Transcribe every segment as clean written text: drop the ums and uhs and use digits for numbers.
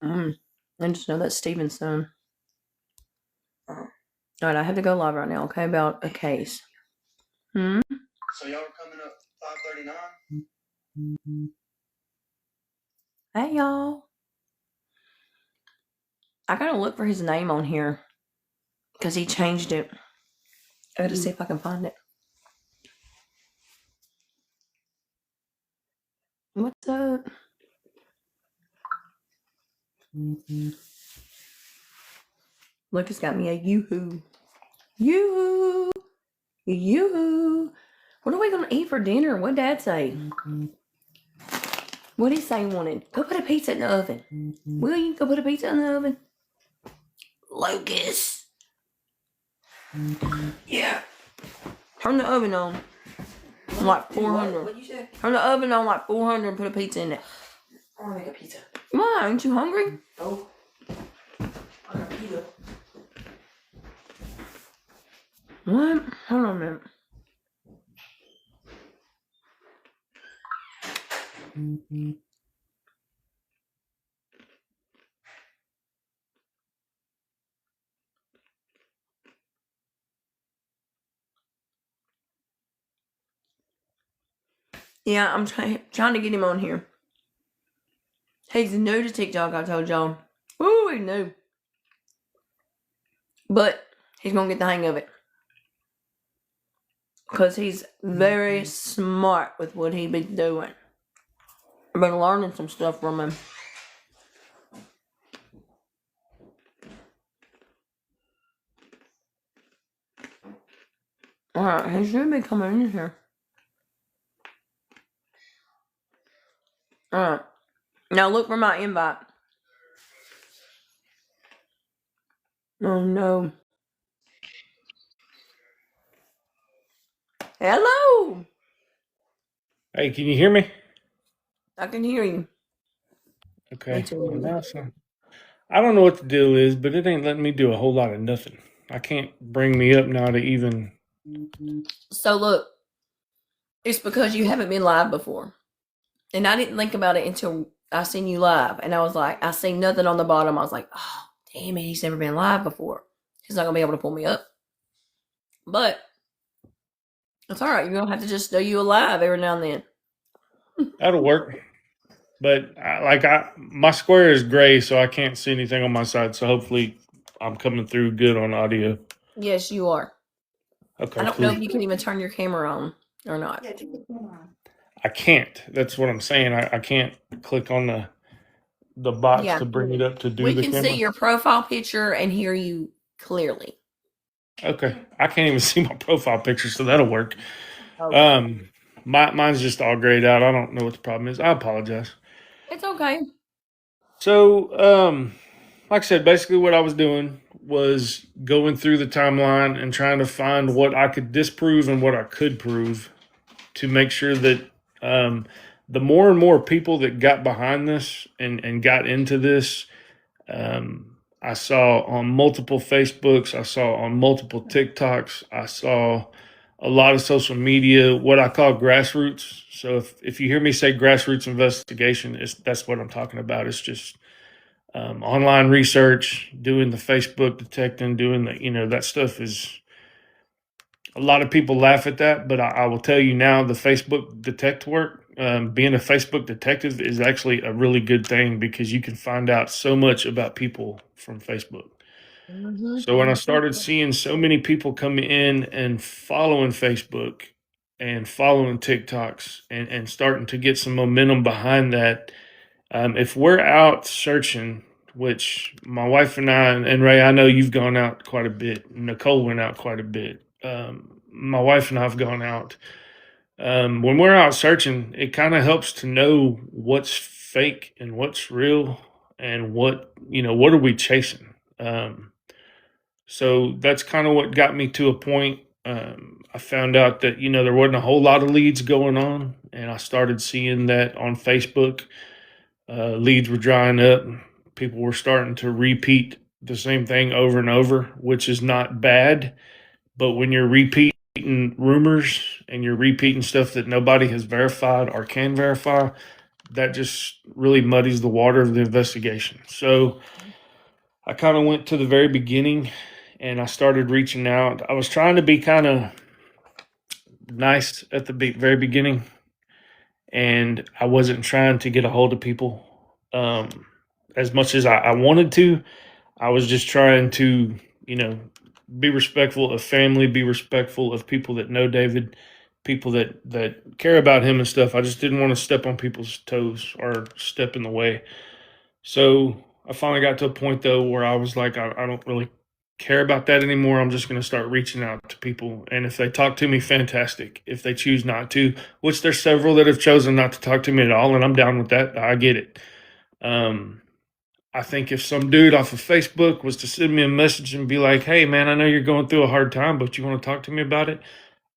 I just know that's Steven's son. Uh, All right, I have to go live right now, okay, about a case. So y'all are coming up 5:39? Hey, y'all. I gotta look for his name on here because he changed it. I gotta see if I can find it. What's up? Lucas got me a yoo-hoo. Yoo-hoo. Yoo-hoo. What are we gonna eat for dinner? What'd Dad say? What'd he say he wanted? Go put a pizza in the oven. Will you go put a pizza in the oven? Lucas. Yeah. Turn the oven on. Like 400. What you say? Turn the oven on like 400 and put a pizza in it. I want to make a pizza. Why? Aren't you hungry? No. I got pizza. What? Hold on a minute. Yeah, I'm trying to get him on here. He's new to TikTok, I told y'all. Ooh, he's new. But he's gonna get the hang of it. Because he's very smart with what he be doing. I've been learning some stuff from him. Alright, he should be coming in here. Alright. Now look for my invite. Oh no. Hello! Hey, can you hear me? I can hear you. Okay. I don't know what the deal is, but it ain't letting me do a whole lot of nothing. I can't bring me up now to even. So look, it's because you haven't been live before. And I didn't think about it until I seen you live. And I was like, I seen nothing on the bottom. I was like, oh, damn it, he's never been live before. He's not going to be able to pull me up. But it's all right. You're going to have to just do you a live every now and then. That'll work. But my square is gray, so I can't see anything on my side. So hopefully, I'm coming through good on audio. Yes, you are. Okay. I don't know if you can even turn your camera on or not. Yeah, turn the camera on. I can't. That's what I'm saying. I can't click on the box to bring it up to do We the can camera. see your profile picture and hear you clearly. Okay. I can't even see my profile picture, so that'll work. Okay. Mine's just all grayed out. I don't know what the problem is. I apologize. It's okay. So, like I said, basically what I was doing was going through the timeline and trying to find what I could disprove and what I could prove to make sure that the more and more people that got behind this and got into this, I saw on multiple Facebooks, I saw on multiple TikToks, I saw a lot of social media, what I call grassroots. So if you hear me say grassroots investigation, that's what I'm talking about. It's just online research, doing the Facebook detecting, doing that stuff is. A lot of people laugh at that, but I will tell you now, the Facebook detect work, being a Facebook detective is actually a really good thing because you can find out so much about people from Facebook. So when I started seeing so many people come in and following Facebook and following TikToks and starting to get some momentum behind that, if we're out searching, which my wife and I, and Ray, I know you've gone out quite a bit. Nicole went out quite a bit. My wife and I have gone out. When we're out searching, it kind of helps to know what's fake and what's real and what are we chasing. So that's kind of what got me to a point. I found out that there wasn't a whole lot of leads going on, and I started seeing that on Facebook. Leads were drying up. People were starting to repeat the same thing over and over, which is not bad. But when you're repeating rumors and you're repeating stuff that nobody has verified or can verify, that just really muddies the water of the investigation. So I kind of went to the very beginning and I started reaching out. I was trying to be kind of nice at the very beginning, and I wasn't trying to get a hold of people as much as I wanted to. I was just trying to, be respectful of family, be respectful of people that know David, people that care about him and stuff. I just didn't want to step on people's toes or step in the way. So I finally got to a point though where I was like, I don't really care about that anymore. I'm just going to start reaching out to people. And if they talk to me, fantastic. If they choose not to, which there's several that have chosen not to talk to me at all, and I'm down with that. I get it. I think if some dude off of Facebook was to send me a message and be like, "Hey man, I know you're going through a hard time, but you want to talk to me about it,"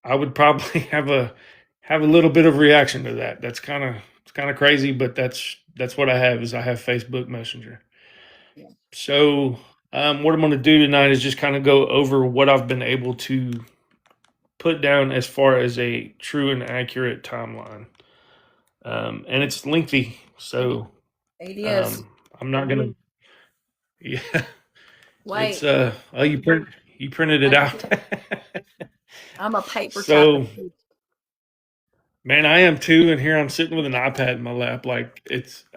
I would probably have a little bit of reaction to that. It's kind of crazy, but that's what I have is I have Facebook Messenger. Yeah. So what I'm going to do tonight is just kind of go over what I've been able to put down as far as a true and accurate timeline, and it's lengthy, so It is. I'm not gonna. Yeah, Wait. it's oh you printed it out. I'm a paper So typer. man, I am too, and here I'm sitting with an iPad in my lap. Like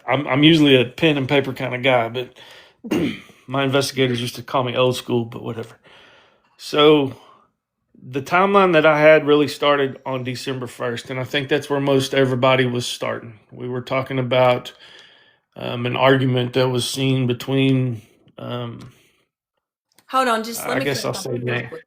I'm usually a pen and paper kind of guy, but my investigators used to call me old school, but whatever. So the timeline that I had really started on December 1st, and I think that's where most everybody was starting. We were talking about an argument that was seen between. Hold on, just let I me guess I'll clarify say something real name. quick.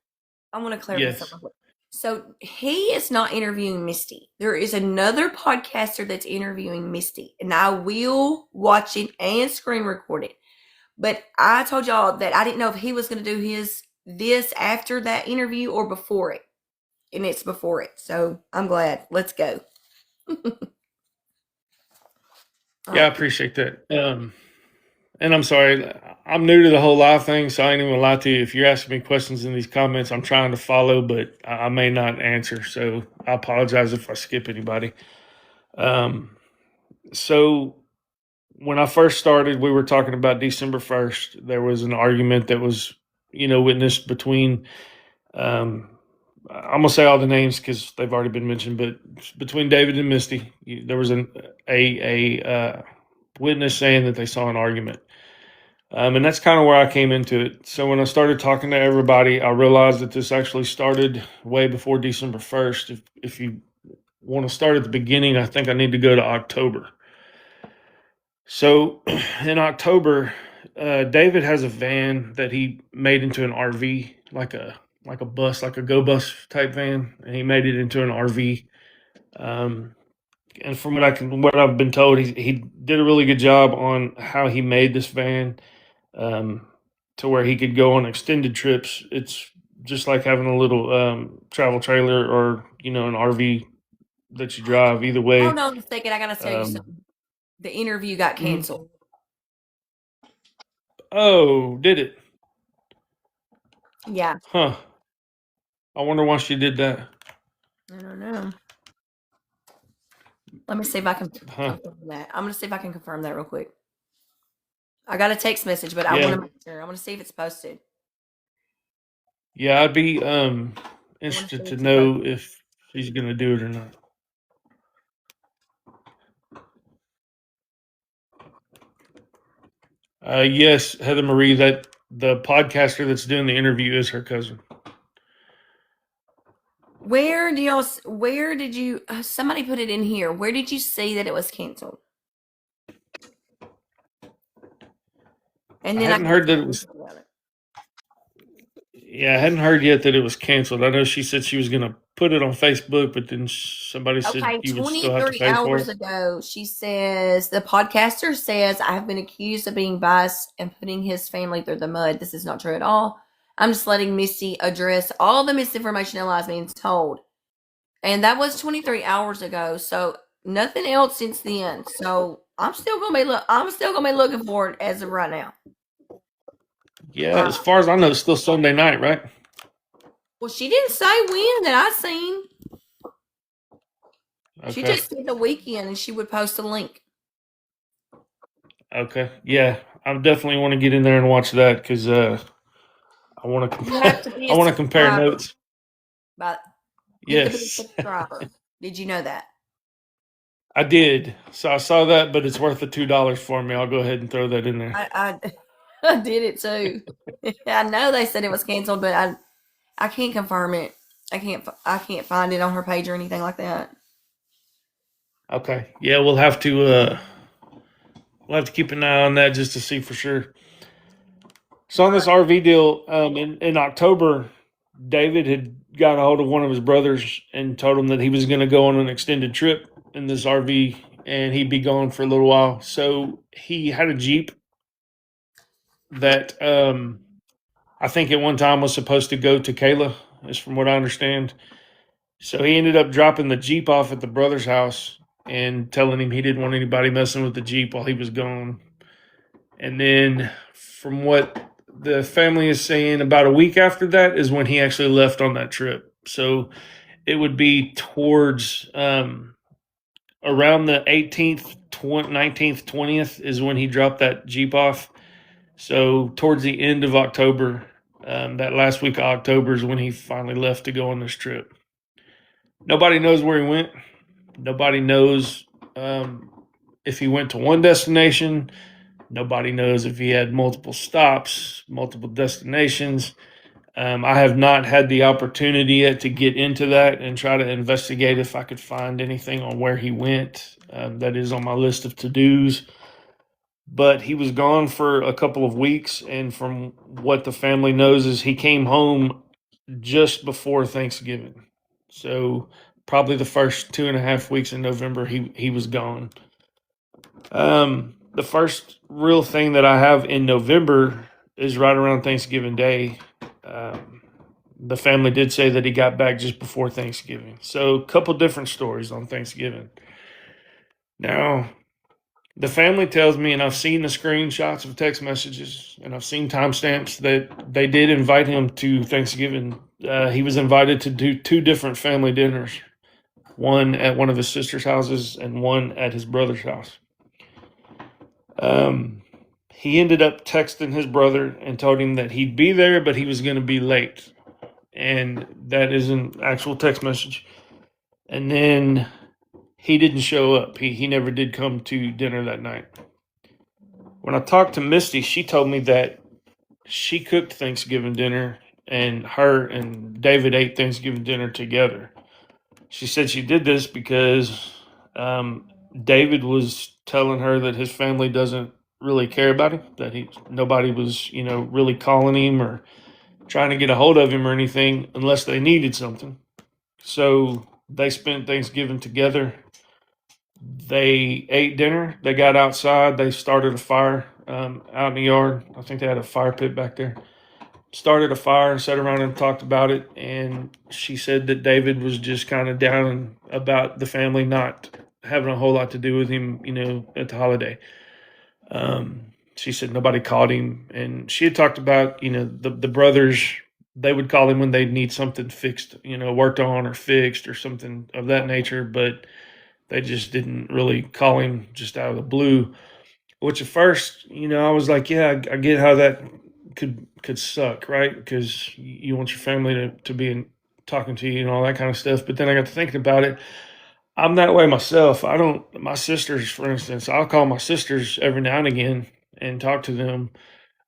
I want to clarify Yes. something real quick. So he is not interviewing Misty. There is another podcaster that's interviewing Misty, and I will watch it and screen record it. But I told y'all that I didn't know if he was going to do this after that interview or before it, and it's before it. So I'm glad. Let's go. Yeah, I appreciate that. And I'm sorry, I'm new to the whole live thing, so I ain't even gonna lie to you. If you're asking me questions in these comments, I'm trying to follow, but I may not answer. So I apologize if I skip anybody. So when I first started, we were talking about December 1st. There was an argument that was, witnessed between. I'm gonna say all the names because they've already been mentioned, but between David and Misty, there was a witness saying that they saw an argument. And that's kind of where I came into it. So when I started talking to everybody, I realized that this actually started way before December 1st. If you want to start at the beginning, I think I need to go to October. So in October, David has a van that he made into an RV, like a bus, like a go bus type van, and he made it into an RV. And from what I've been told, he did a really good job on how he made this van. To where he could go on extended trips. It's just like having a little travel trailer or an RV that you drive. Either way. Hold on a second. I got to tell you something. The interview got canceled. Oh, did it? Yeah. Huh. I wonder why she did that. I don't know. Let me see if I can confirm that. I'm going to see if I can confirm that real quick. I got a text message, but I want to make sure. I want to see if it's posted. Yeah, I'd be interested to know if she's going to do it or not. Yes, Heather Marie, that the podcaster that's doing the interview is her cousin. Where did you, somebody put it in here. Where did you see that it was canceled? And then I hadn't heard that it was. Yeah, I hadn't heard yet that it was canceled. I know she said she was going to put it on Facebook, but then somebody said you would still have to pay for it. 23 hours ago, she says, the podcaster says, I have been accused of being biased and putting his family through the mud. This is not true at all. I'm just letting Misty address all the misinformation and lies being told. And that was 23 hours ago. So nothing else since then. So I'm still gonna be looking for it as of right now. Yeah, as far as I know, it's still Sunday night, right? Well, she didn't say when that I seen. Okay. She just said the weekend, and she would post a link. Okay. Yeah, I definitely want to get in there and watch that because I want to You have to be I a want to compare subscriber. notes. But you have to be a Yes, subscriber. Did you know that? I did. So I saw that, but it's worth the $2 for me. I'll go ahead and throw that in there. I I did it too. I know they said it was canceled, but I can't confirm it. I can't find it on her page or anything like that. Okay. Yeah, we'll have to keep an eye on that just to see for sure. So on this RV deal, in October, David had got a hold of one of his brothers and told him that he was going to go on an extended trip in this RV and he'd be gone for a little while. So he had a Jeep that I think at one time was supposed to go to Kayla, is from what I understand. So he ended up dropping the Jeep off at the brother's house and telling him he didn't want anybody messing with the Jeep while he was gone. And then, from what the family is saying, about a week after that is when he actually left on that trip. So it would be towards around the 18th, 19th, 20th is when he dropped that Jeep off. So towards the end of October, that last week of October is when he finally left to go on this trip. Nobody knows where he went. Nobody knows if he went to one destination. Nobody knows if he had multiple stops, multiple destinations. I have not had the opportunity yet to get into that and try to investigate if I could find anything on where he went. That is on my list of to dos. But he was gone for a couple of weeks, and from what the family knows, is he came home just before Thanksgiving. So probably the first 2.5 weeks in November, he was gone. The first real thing that I have in November is right around Thanksgiving Day. The family did say that he got back just before Thanksgiving. So a couple different stories on Thanksgiving. Now, the family tells me, and I've seen the screenshots of text messages, and I've seen timestamps that they did invite him to Thanksgiving. He was invited to do two different family dinners, one at one of his sister's houses and one at his brother's house. He ended up texting his brother and told him that he'd be there, but he was going to be late. And that is an actual text message. And then he didn't show up. He never did come to dinner that night. When I talked to Misty, she told me that she cooked Thanksgiving dinner and her and David ate Thanksgiving dinner together. She said she did this because David was telling her that his family doesn't really care about him, that nobody was, really calling him or trying to get a hold of him or anything unless they needed something. So they spent Thanksgiving together. They ate dinner. They got outside. They started a fire out in the yard. I think they had a fire pit back there. Started a fire and sat around and talked about it. And she said that David was just kind of down about the family not having a whole lot to do with him, at the holiday. She said nobody called him. And she had talked about, the brothers, they would call him when they'd need something fixed, worked on or fixed or something of that nature. But they just didn't really call him just out of the blue. Which at first, I was like, yeah, I get how that could suck, right? Because you want your family to be talking to you and all that kind of stuff. But then I got to thinking about it. I'm that way myself. My sisters, for instance, I'll call my sisters every now and again and talk to them.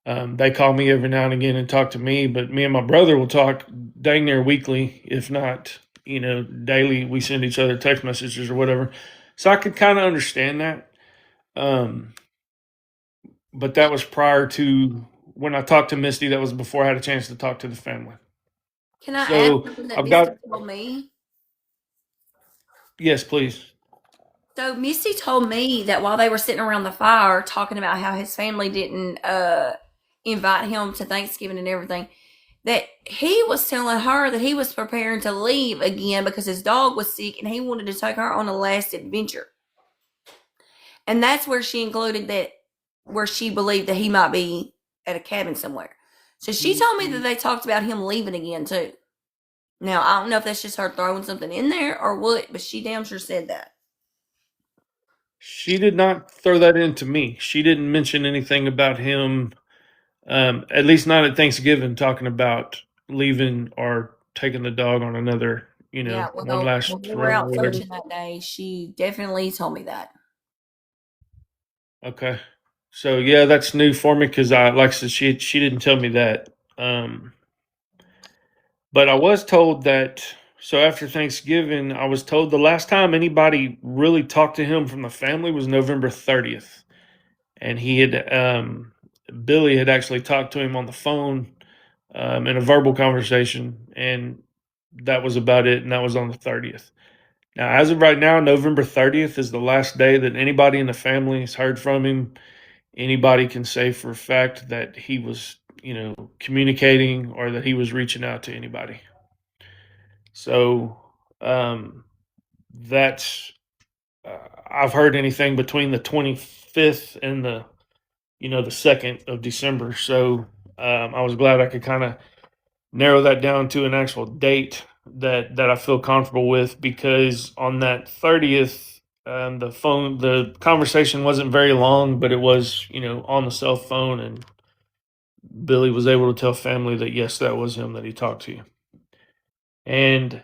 They call me every now and again and talk to me, but me and my brother will talk dang near weekly, if not, daily. We send each other text messages or whatever. So I could kind of understand that. But that was prior to when I talked to Misty. That was before I had a chance to talk to the family. Can I ask So something that I've Misty got, told me? yes, please. So Misty told me that while they were sitting around the fire talking about how his family didn't invite him to Thanksgiving and everything, that he was telling her that he was preparing to leave again because his dog was sick and he wanted to take her on a last adventure. And that's where she included that, where she believed that he might be at a cabin somewhere. So she told me that they talked about him leaving again too. Now, I don't know if that's just her throwing something in there or what, but she damn sure said that. She did not throw that into me. She didn't mention anything about him, at least not at Thanksgiving, talking about leaving or taking the dog on another, Yeah, one well, when last we were run or out whatever. searching that day, she definitely told me that. Okay. So yeah, that's new for me because like I said, she didn't tell me that. But I was told that. So after Thanksgiving, I was told the last time anybody really talked to him from the family was November 30th, and he had Billy had actually talked to him on the phone in a verbal conversation, and that was about it. And that was on the 30th. Now, as of right now, November 30th is the last day that anybody in the family has heard from him. Anybody can say for a fact that he was, communicating or that he was reaching out to anybody. So um, that's I've heard anything between the 25th and the 2nd of December. So I was glad I could kind of narrow that down to an actual date that I feel comfortable with, because on that 30th, the conversation wasn't very long, but it was, on the cell phone, and Billy was able to tell family that yes, that was him that he talked to. And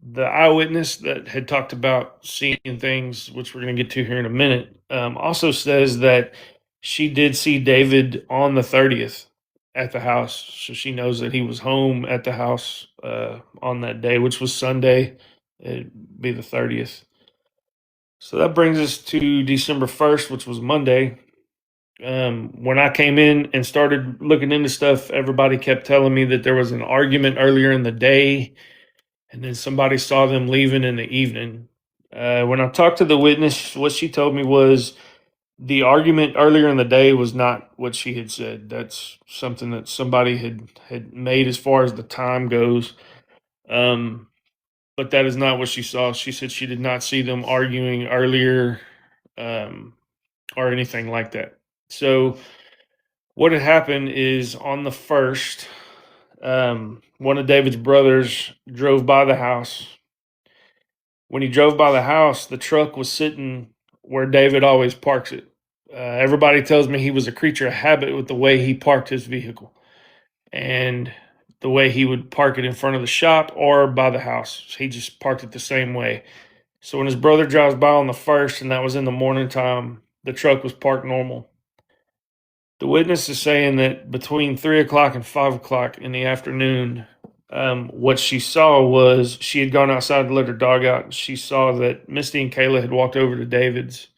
the eyewitness that had talked about seeing things, which we're going to get to here in a minute, also says that she did see David on the 30th at the house. So she knows that he was home at the house on that day, which was Sunday. It'd be the 30th. So that brings us to December 1st, which was Monday. When I came in and started looking into stuff, everybody kept telling me that there was an argument earlier in the day, and then somebody saw them leaving in the evening. When I talked to the witness, what she told me was the argument earlier in the day was not what she had said. That's something that somebody had made as far as the time goes. Um, but that is not what she saw. She said she did not see them arguing earlier, um, or anything like that. So what had happened is on the first, one of David's brothers drove by the house. When he drove by the house, the truck was sitting where David always parks it. Everybody tells me he was a creature of habit with the way he parked his vehicle and the way he would park it in front of the shop or by the house. He just parked it the same way. So when his brother drives by on the first, and that was in the morning time, the truck was parked normal. The witness is saying that between 3 o'clock and 5 o'clock in the afternoon, what she saw was she had gone outside to let her dog out. And she saw that Misty and Kayla had walked over to David's.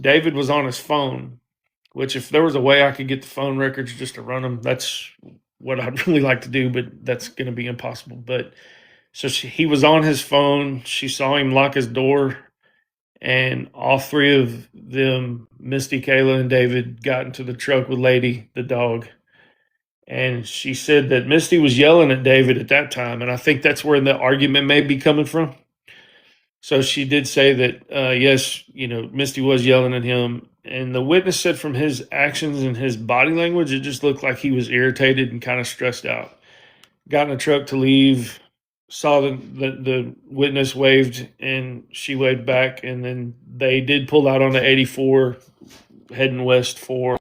David was on his phone, which if there was a way I could get the phone records just to run them, that's what I'd really like to do, but that's going to be impossible. But so he was on his phone. She saw him lock his door, and all three of them, Misty, Kayla, and David, got into the truck with Lady, the dog. And she said that Misty was yelling at David at that time, and I think that's where the argument may be coming from. So she did say that, yes, Misty was yelling at him. And the witness said from his actions and his body language, it just looked like he was irritated and kind of stressed out. Got in the truck to leave, saw the witness waved, and she waved back. And then they did pull out on the 84 heading west for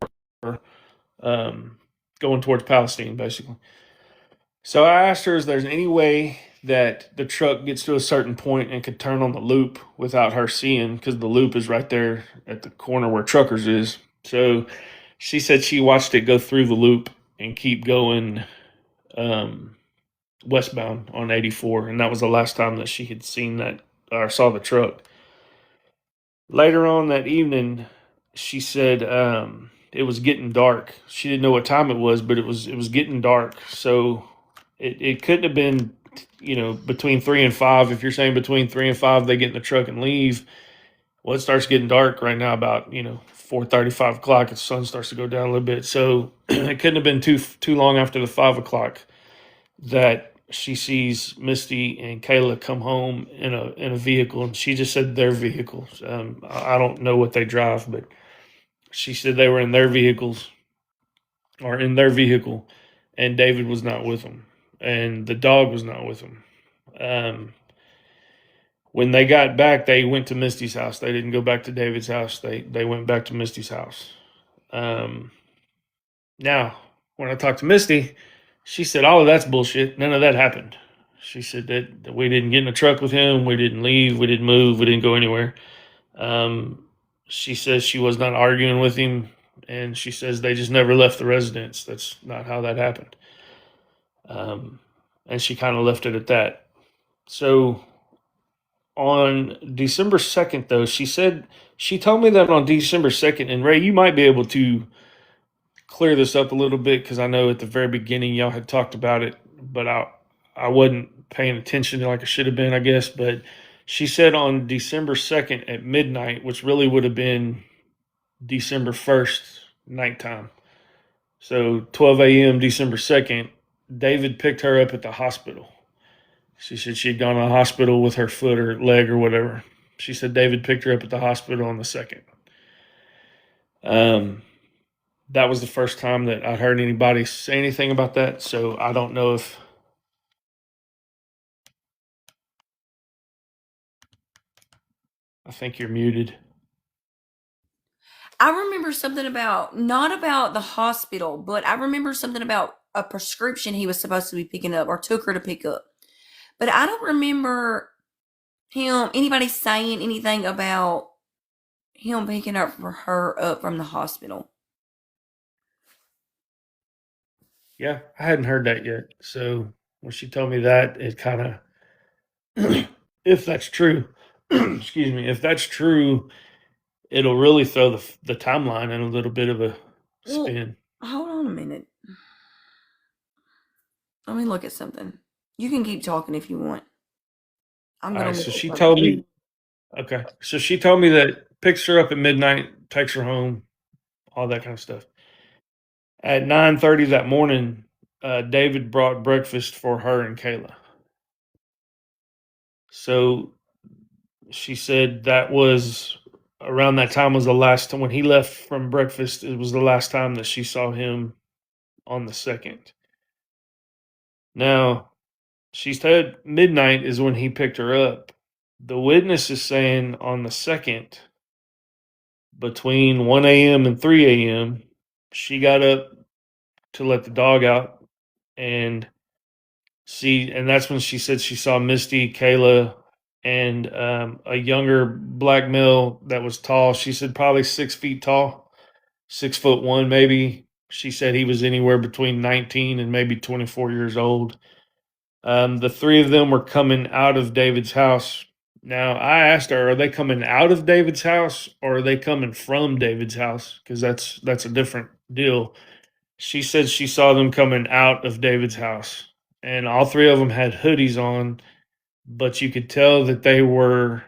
going towards Palestine, basically. So I asked her, is there any way that the truck gets to a certain point and could turn on the loop without her seeing? Because the loop is right there at the corner where Truckers is. So she said she watched it go through the loop and keep going um, westbound on 84. And that was the last time that she had seen that or saw the truck. Later on that evening, she said it was getting dark. She didn't know what time it was, but it was getting dark. So it couldn't have been, between 3 and 5. If you're saying between 3 and 5, they get in the truck and leave. Well, it starts getting dark right now about 4:30, 5 o'clock. The sun starts to go down a little bit. So it couldn't have been too long after the 5 o'clock that she sees Misty and Kayla come home in a vehicle, and she just said their vehicles. I don't know what they drive, but she said they were in their vehicles or in their vehicle, and David was not with them, and the dog was not with them. Um, When they got back, they went to Misty's house. They didn't go back to David's house. They went back to Misty's house. Now, when I talked to Misty, she said all of that's bullshit. None of that happened. She said that we didn't get in a truck with him. We didn't leave. We didn't move. We didn't go anywhere. She says she was not arguing with him, and she says they just never left the residence. That's not how that happened. And she kind of left it at that. So on December 2nd, though, she told me that on December 2nd, and Ray, you might be able to clear this up a little bit because I know at the very beginning y'all had talked about it, but I wasn't paying attention like I should have been, I guess. But she said on December 2nd at midnight, which really would have been December 1st nighttime. So 12 a.m. December 2nd, David picked her up at the hospital. She said she'd gone to the hospital with her foot or leg or whatever. She said David picked her up at the hospital on the 2nd. That was the first time that I'd heard anybody say anything about that. So I don't know if. I think you're muted. I remember something about, not about the hospital, but I remember something about a prescription he was supposed to be picking up or took her to pick up. But I don't remember anybody saying anything about him picking her up from the hospital. Yeah, I hadn't heard that yet. So when she told me that, it kind of, if that's true, excuse me, if that's true, it'll really throw the timeline in a little bit of a spin. Hold on a minute. Let me look at something. You can keep talking if you want. I'm gonna. All right, so she told me. Okay, so she told me that picks her up at midnight, takes her home, all that kind of stuff. At 9:30 that morning, David brought breakfast for her and Kayla. So she said that was around that time was the last time when he left from breakfast. It was the last time that she saw him on the 2nd. Now, she said midnight is when he picked her up. The witness is saying on the 2nd, between 1 a.m. and 3 a.m., she got up to let the dog out and that's when she said she saw Misty, Kayla, and a younger black male that was tall. She said probably 6 feet tall, 6'1" maybe. She said he was anywhere between 19 and maybe 24 years old. The three of them were coming out of David's house. Now, I asked her, are they coming out of David's house or are they coming from David's house? Because that's a different deal. She said she saw them coming out of David's house. And all three of them had hoodies on, but you could tell that they were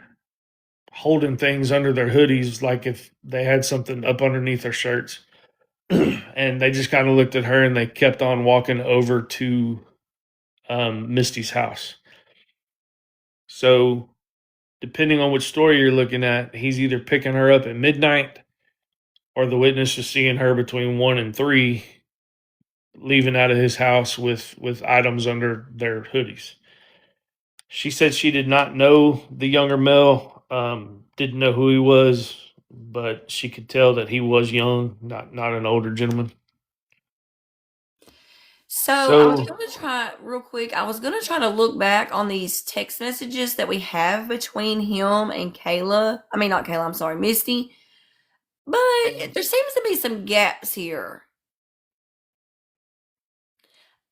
holding things under their hoodies like if they had something up underneath their shirts. And they just kind of looked at her and they kept on walking over to Misty's house. So, depending on which story you're looking at, he's either picking her up at midnight or the witness is seeing her between 1 and 3 leaving out of his house with items under their hoodies. She said she did not know the younger male, didn't know who he was, but she could tell that he was young, not an older gentleman. So I was going to try real quick. I was going to try to look back on these text messages that we have between him and Kayla. I mean, not Kayla. I'm sorry, Misty. But there seems to be some gaps here.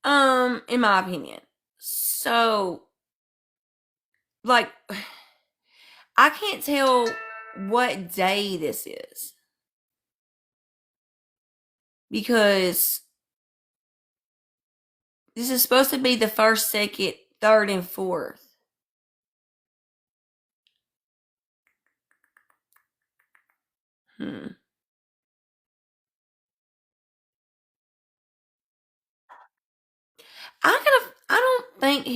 In my opinion. So, like, I can't tell what day this is because this is supposed to be the first, second, third, and fourth. I don't think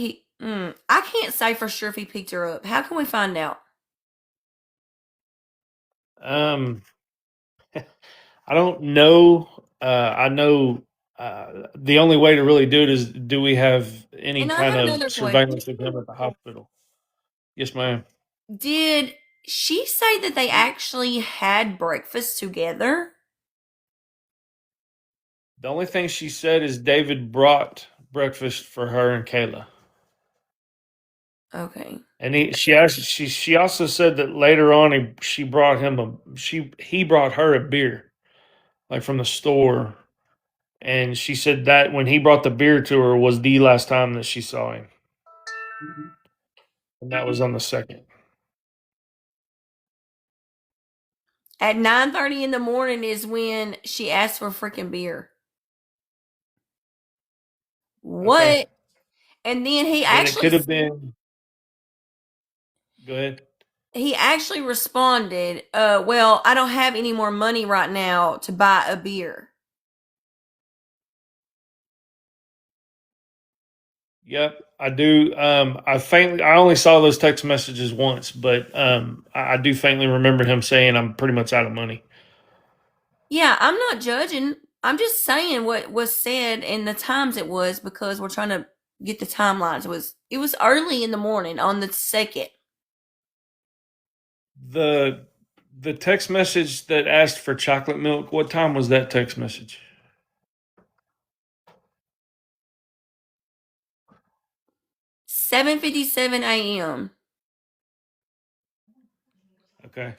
I can't say for sure if he picked her up. How can we find out? I don't know. I know the only way to really do it is, do we have any kind of surveillance of him at the hospital? Yes, ma'am. Did she say that they actually had breakfast together? The only thing she said is David brought breakfast for her and Kayla. Okay. And she also said that later on he brought her a beer, like from the store. And she said that when he brought the beer to her was the last time that she saw him. And that was on the second. At 9:30 in the morning is when she asked for freaking beer. What? Okay. And then Then it could have been. Go ahead. he actually responded, well, I don't have any more money right now to buy a beer. Yep, I do. I only saw those text messages once, but I do faintly remember him saying, "I'm pretty much out of money." Yeah, I'm not judging. I'm just saying what was said and the times it was because we're trying to get the timelines. It was early in the morning on the second. The the text message that asked for chocolate milk. What time was that text message? 7:57 a.m. Okay,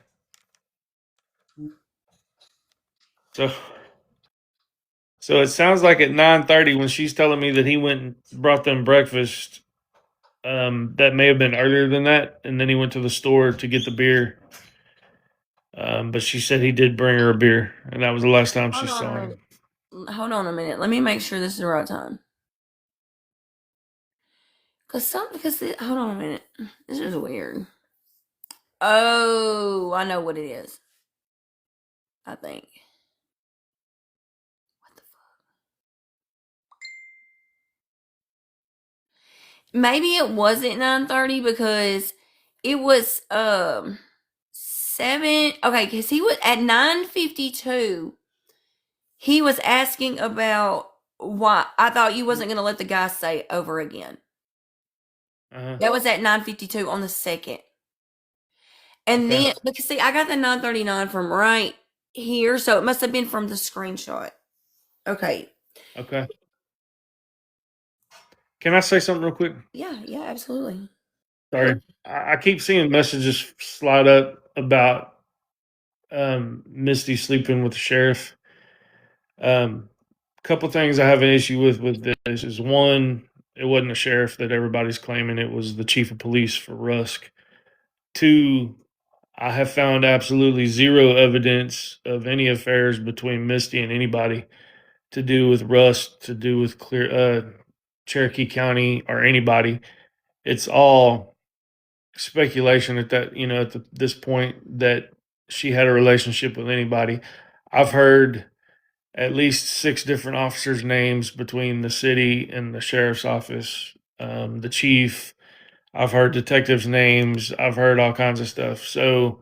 so so it sounds like at 9:30 when she's telling me that he went and brought them breakfast. That may have been earlier than that, and then he went to the store to get the beer. But she said he did bring her a beer, and that was the last time she Hold on saw a him. minute. Hold on a minute. Let me make sure this is the right time. Hold on a minute. This is weird. Oh, I know what it is. I think. What the fuck? Maybe it wasn't 9:30 because it was 7. Okay, because he was at 9:52. He was asking about why I thought you wasn't gonna let the guy say it over again. Uh-huh. That was at 9:52 on the second. And Okay. then because see, I got the 9:39 from right here, so it must have been from the screenshot. Okay. Okay. Can I say something real quick? Yeah, yeah, absolutely. Sorry. I keep seeing messages slide up about Misty sleeping with the sheriff. Couple things I have an issue with this is one, it wasn't the sheriff that everybody's claiming, it was the chief of police for Rusk. Two, I have found absolutely zero evidence of any affairs between Misty and anybody to do with Rusk, to do with Cherokee County or anybody. It's all speculation at that, this point that she had a relationship with anybody. I've heard at least 6 different officers' names between the city and the sheriff's office, the chief. I've heard detectives' names. I've heard all kinds of stuff. So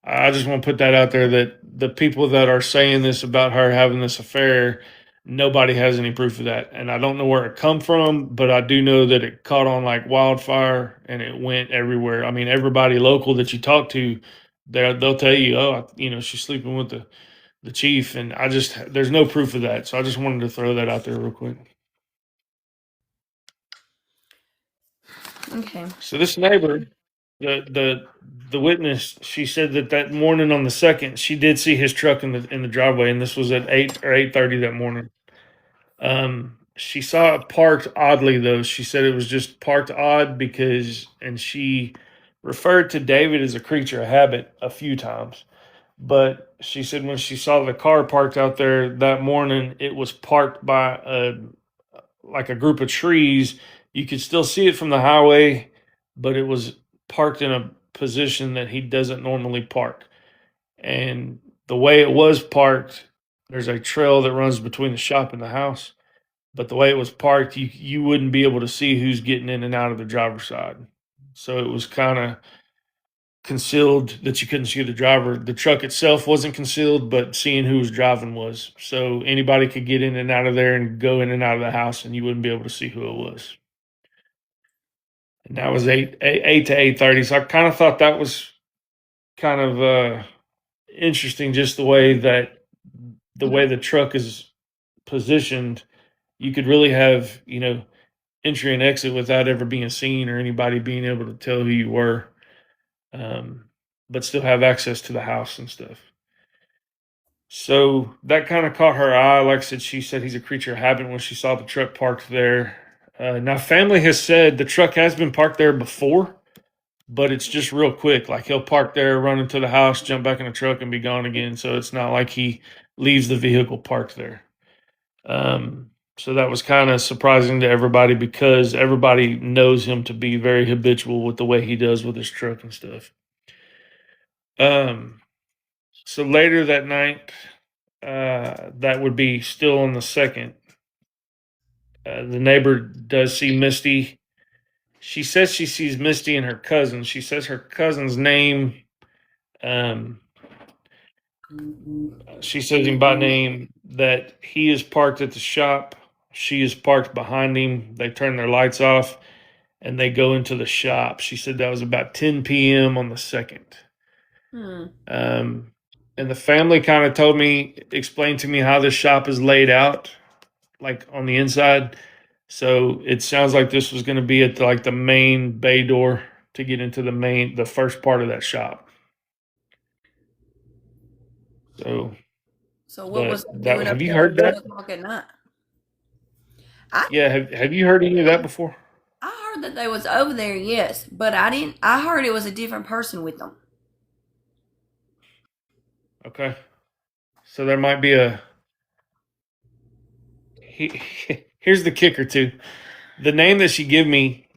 I just want to put that out there that the people that are saying this about her having this affair, nobody has any proof of that. And I don't know where it come from, but I do know that it caught on like wildfire and it went everywhere. I mean, everybody local that you talk to, they'll tell you, oh, she's sleeping with the chief, and there's no proof of that. So I just wanted to throw that out there real quick. Okay. So this neighbor, the witness, she said that morning on the second, she did see his truck in the driveway, and this was at 8 or 8:30 that morning. She saw it parked oddly though. She said it was just parked odd and she referred to David as a creature of habit a few times. But she said when she saw the car parked out there that morning, it was parked by a group of trees. You could still see it from the highway, but it was parked in a position that he doesn't normally park. And the way it was parked, there's a trail that runs between the shop and the house. But the way it was parked, you wouldn't be able to see who's getting in and out of the driver's side. So it was kind of concealed that you couldn't see the driver. The truck itself wasn't concealed, but seeing who was driving was. So anybody could get in and out of there and go in and out of the house, and you wouldn't be able to see who it was. and that was 8 to 8:30. So I kind of thought that was kind of interesting, just the way the truck is positioned. You could really have, entry and exit without ever being seen or anybody being able to tell who you were, um, but still have access to the house and stuff. So that kind of caught her eye. Like I said, she said he's a creature of habit when she saw the truck parked there. Now, family has said the truck has been parked there before, but it's just real quick. Like he'll park there, run into the house, jump back in the truck, and be gone again. So it's not like he leaves the vehicle parked there. So that was kind of surprising to everybody because everybody knows him to be very habitual with the way he does with his truck and stuff. So later that night, that would be still on the second. The neighbor does see Misty. She says she sees Misty and her cousin. She says her cousin's name. She says him by name, that he is parked at the shop. She is parked behind him. They turn their lights off and they go into the shop. She said that was about 10 p.m. on the 2nd. And the family kind of explained to me how this shop is laid out, like on the inside. So it sounds like this was going to be at the main bay door to get into the first part of that shop. So what was that? doing Have up you there heard at that? 1 o'clock at night? Yeah. Have you heard any of that before? I heard that they was over there, yes, but I didn't. I heard it was a different person with them. Okay. So there might be here's the kicker too. The name that she gave me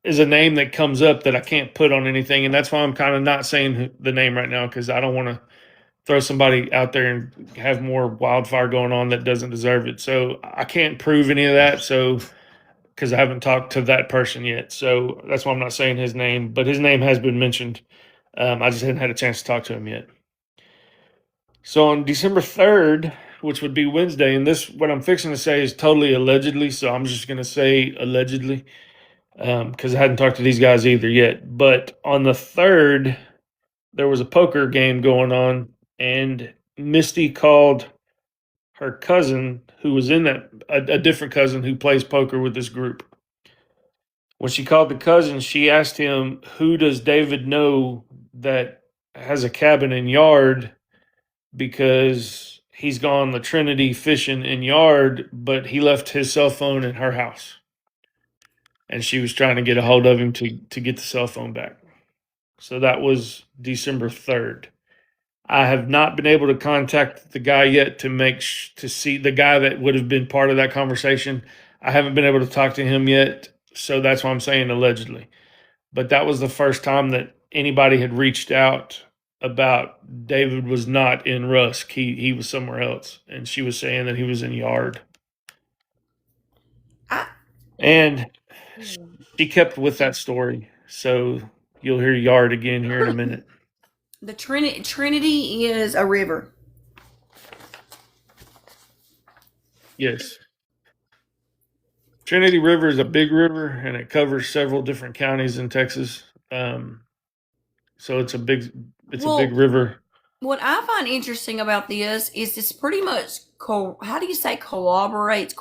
is a name that comes up that I can't put on anything, and that's why I'm kind of not saying the name right now, because I don't want to throw somebody out there and have more wildfire going on that doesn't deserve it. So I can't prove any of that. So because I haven't talked to that person yet, so that's why I'm not saying his name. But his name has been mentioned. I just hadn't had a chance to talk to him yet. So on December 3rd, which would be Wednesday, and this, what I'm fixing to say, is totally allegedly. So I'm just going to say allegedly, because I hadn't talked to these guys either yet. But on the 3rd, there was a poker game going on, and Misty called her cousin, who was in a different cousin who plays poker with this group. When she called the cousin, she asked him, who does David know that has a cabin and yard, because he's gone the Trinity fishing in yard, but he left his cell phone in her house. And she was trying to get a hold of him to get the cell phone back. So that was December 3rd. I have not been able to contact the guy yet to see the guy that would have been part of that conversation. I haven't been able to talk to him yet, so that's why I'm saying allegedly. But that was the first time that anybody had reached out about David was not in Rusk. He was somewhere else, and she was saying that he was in Yard. And she kept with that story, so you'll hear Yard again here in a minute. The Trinity is a river. Yes. Trinity River is a big river, and it covers several different counties in Texas. So it's a big river. What I find interesting about this is this pretty much how do you say corroborates,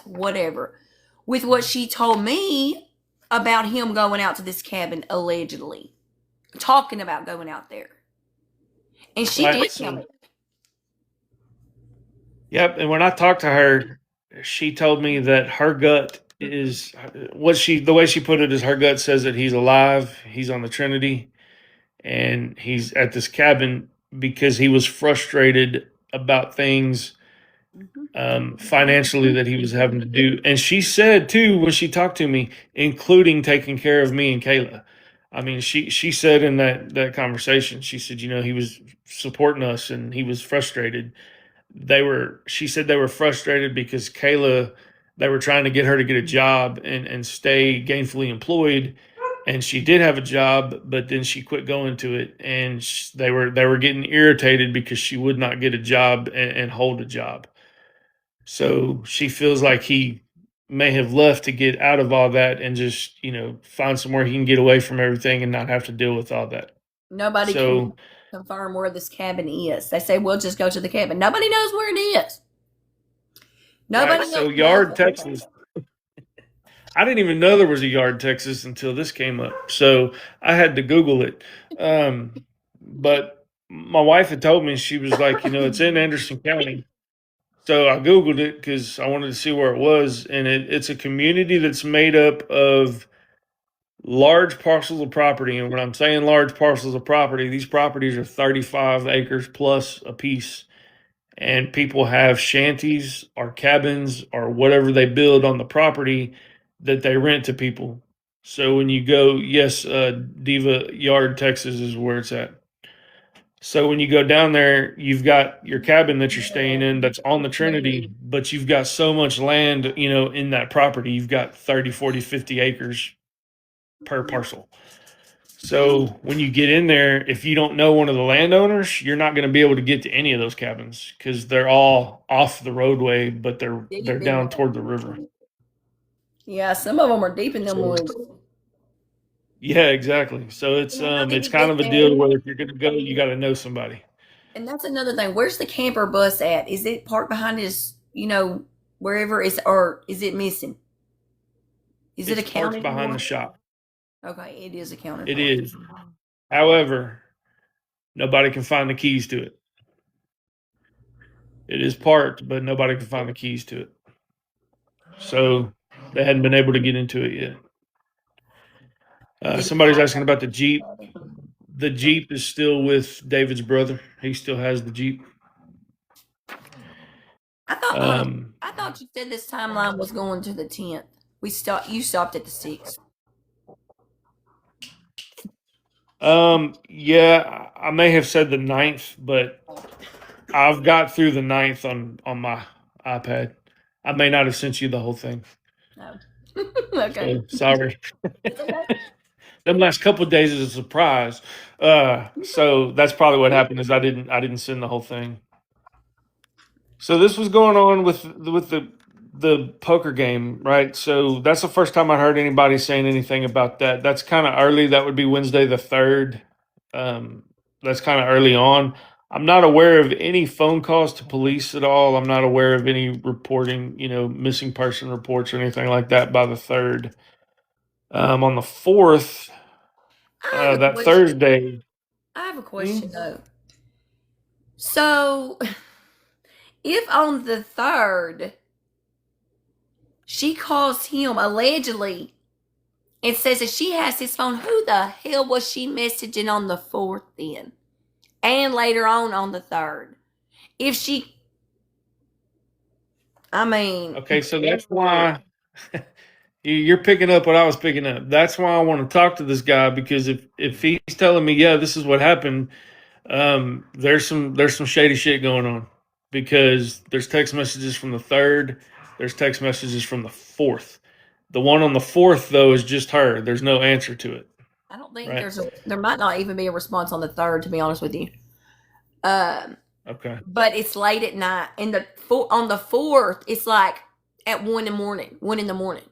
whatever, with what she told me about him going out to this cabin, allegedly talking about going out there, and she did tell me. Yep, and when I talked to her, she told me that her gut is the way she put it is her gut says that he's alive, he's on the Trinity, and he's at this cabin because he was frustrated about things financially that he was having to do. And she said too, when she talked to me, including taking care of me and Kayla. I mean, she said in that conversation, she said, he was supporting us and he was frustrated. She said they were frustrated because Kayla, they were trying to get her to get a job and stay gainfully employed. And she did have a job, but then she quit going to it. And they were getting irritated because she would not get a job and hold a job. So she feels like he may have left to get out of all that and just, find somewhere he can get away from everything and not have to deal with all that. Nobody can So, confirm where this cabin is. They say we'll just go to the cabin. Nobody knows where it is. Nobody right, so knows. Yard, Texas. I didn't even know there was a Yard, Texas until this came up. So I had to Google it. But my wife had told me, she was like, it's in Anderson County. So I Googled it because I wanted to see where it was. And it's a community that's made up of large parcels of property. And when I'm saying large parcels of property, these properties are 35 acres plus a piece. And people have shanties or cabins or whatever they build on the property that they rent to people. So when you go, yes, Diva Yard, Texas is where it's at. So when you go down there, you've got your cabin that you're staying in that's on the Trinity, but you've got so much land, in that property. You've got 30, 40, 50 acres per parcel. So when you get in there, if you don't know one of the landowners, you're not going to be able to get to any of those cabins because they're all off the roadway, but they're down toward the river. Yeah, some of them are deep in them woods. Yeah, exactly. So it's kind of a deal where if you're going to go, you got to know somebody. And that's another thing. Where's the camper bus at? Is it parked behind his, wherever is, or is it missing? Is it It's accounted parked behind for? the shop. Okay, it is accounted It for. is. However, nobody can find the keys to it. It is parked, but nobody can find the keys to it. So they hadn't been able to get into it yet. Somebody's asking about the Jeep. The Jeep is still with David's brother. He still has the Jeep. I thought you said this timeline was going to the 10th. You stopped at the 6th. Yeah, I may have said the 9th, but I've got through the 9th on my iPad. I may not have sent you the whole thing. No. Okay. So, sorry. It's okay. Them last couple of days is a surprise. So that's probably what happened is I didn't send the whole thing. So this was going on with the poker game, right? So that's the first time I heard anybody saying anything about that. That's kind of early. That would be Wednesday the 3rd. That's kind of early on. I'm not aware of any phone calls to police at all. I'm not aware of any reporting, missing person reports or anything like that by the 3rd. On the 4th, that Thursday. I have a question though. So, if on the 3rd she calls him allegedly and says that she has his phone, who the hell was she messaging on the 4th then? And later on the 3rd? If she, Okay, so that's why you're picking up what I was picking up. That's why I want to talk to this guy because if he's telling me, yeah, this is what happened, there's some shady shit going on because there's text messages from the 3rd, there's text messages from the 4th. The one on the 4th though is just her. There's no answer to it. I don't think there might not even be a response on the 3rd, to be honest with you. Okay. But it's late at night, and on the 4th, it's like at 1 in the morning.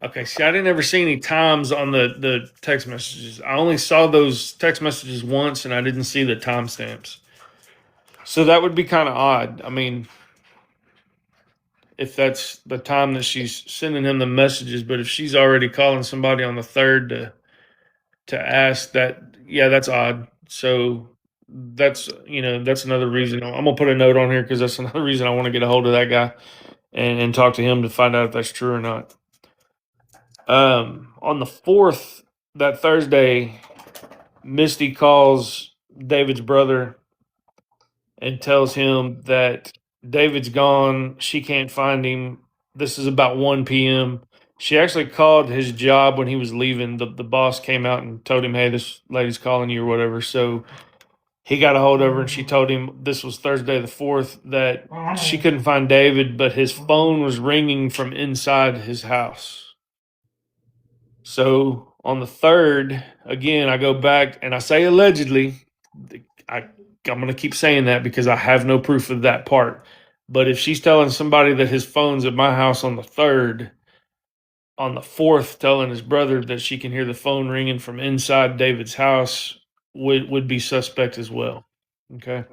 Okay, see, I didn't ever see any times on the text messages. I only saw those text messages once, and I didn't see the timestamps. So that would be kind of odd. I mean, if that's the time that she's sending him the messages, but if she's already calling somebody on the 3rd to ask that, yeah, that's odd. So that's another reason. I'm gonna put a note on here because that's another reason I want to get a hold of that guy and talk to him to find out if that's true or not. On the 4th, that Thursday, Misty calls David's brother and tells him that David's gone. She can't find him. This is about 1 p.m. She actually called his job when he was leaving. The boss came out and told him, hey, this lady's calling you or whatever. So he got a hold of her and she told him this was Thursday the 4th that she couldn't find David, but his phone was ringing from inside his house. So on the 3rd, again, I go back and I say allegedly. I'm going to keep saying that because I have no proof of that part. But if she's telling somebody that his phone's at my house on the 3rd, on the 4th telling his brother that she can hear the phone ringing from inside David's house would be suspect as well. Okay.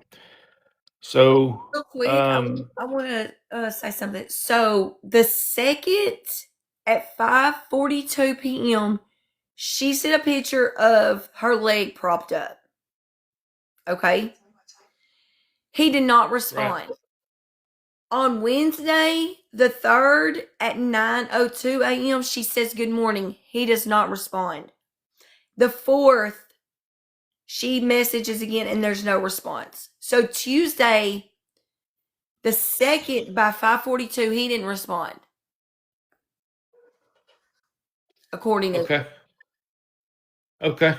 So, Real quick, I want to say something. So the second at 5:42 p.m., she sent a picture of her leg propped up. Okay. He did not respond. right. On Wednesday, the 3rd at 9:02 a.m., she says good morning. He does not respond. The 4th, she messages again and there's no response. So Tuesday, the 2nd by 5:42, he didn't respond. According to Okay. Okay.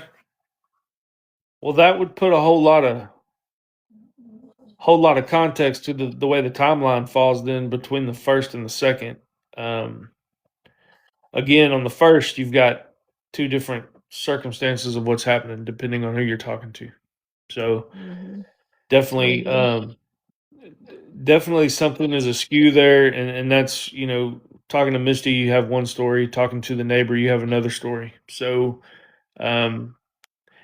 Well, that would put a whole lot of context to the way the timeline falls then between the 1st and the 2nd. Um, Again, on the 1st, you've got two different circumstances of what's happening depending on who you're talking to. So definitely, definitely something is askew there, and that's talking to Misty, you have one story. Talking to the neighbor, you have another story. So, um,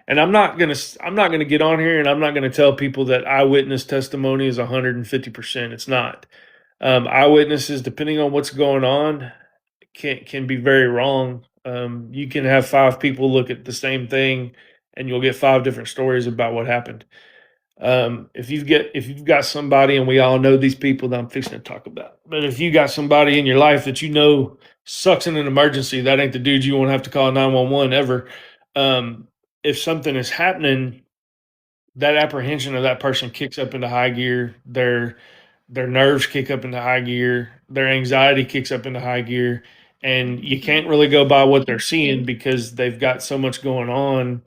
and I'm not gonna get on here, and I'm not gonna tell people that eyewitness testimony is 150%. It's not. Eyewitnesses, depending on what's going on, can be very wrong. You can have five people look at the same thing, and you'll get five different stories about what happened. If you've got somebody, and we all know these people that I'm fixing to talk about, but if you got somebody in your life that sucks in an emergency, that ain't the dude you won't have to call 911 ever. If something is happening, that apprehension of that person kicks up into high gear. Their nerves kick up into high gear, their anxiety kicks up into high gear, and you can't really go by what they're seeing because they've got so much going on.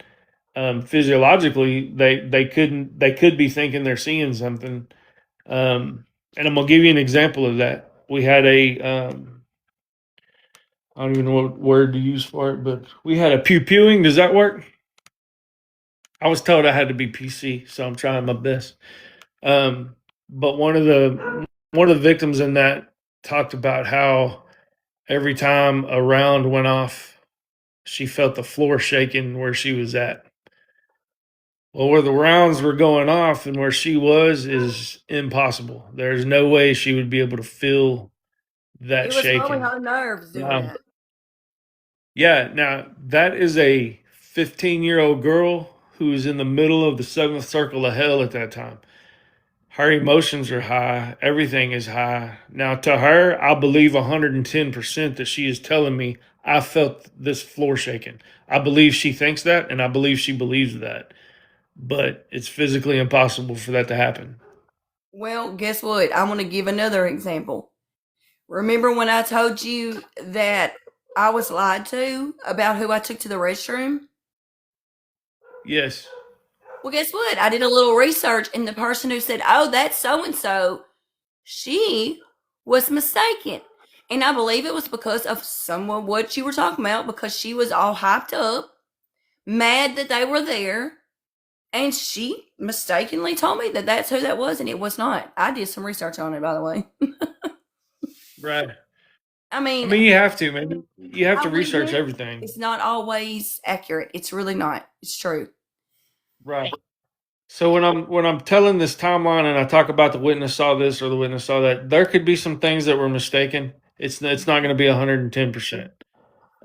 Physiologically, they could be thinking they're seeing something. And I'm gonna give you an example of that. We had I don't even know what word to use for it, but we had a pew pewing. Does that work? I was told I had to be PC, so I'm trying my best. But one of the victims in that talked about how every time a round went off, she felt the floor shaking where she was at. Well, where the rounds were going off and where she was is impossible. There's no way she would be able to feel that it was probably shaking. her nerves doing Now, that. yeah, now that is a 15-year-old girl who's in the middle of the seventh circle of hell at that time. Her emotions are high. Everything is high. Now, to her, I believe 110% that she is telling me, I felt this floor shaking. I believe she thinks that, and I believe she believes that. But it's physically impossible for that to happen. Well, guess what? I want to give another example. Remember when I told you that I was lied to about who I took to the restroom? Yes. Well, guess what? I did a little research, and the person who said, "Oh, that's so and so," she was mistaken. And I believe it was because of someone what you were talking about, because she was all hyped up, mad that they were there, and she mistakenly told me that that's who that was, and it was not. I did some research on it, by the way. Right. I I mean, mean, you have to, man. You have I to research read it. everything. It's not always accurate. It's really not. It's true. Right. So when I'm telling this timeline and I talk about the witness saw this or the witness saw that, there could be some things that were mistaken. It's not going to be 110%.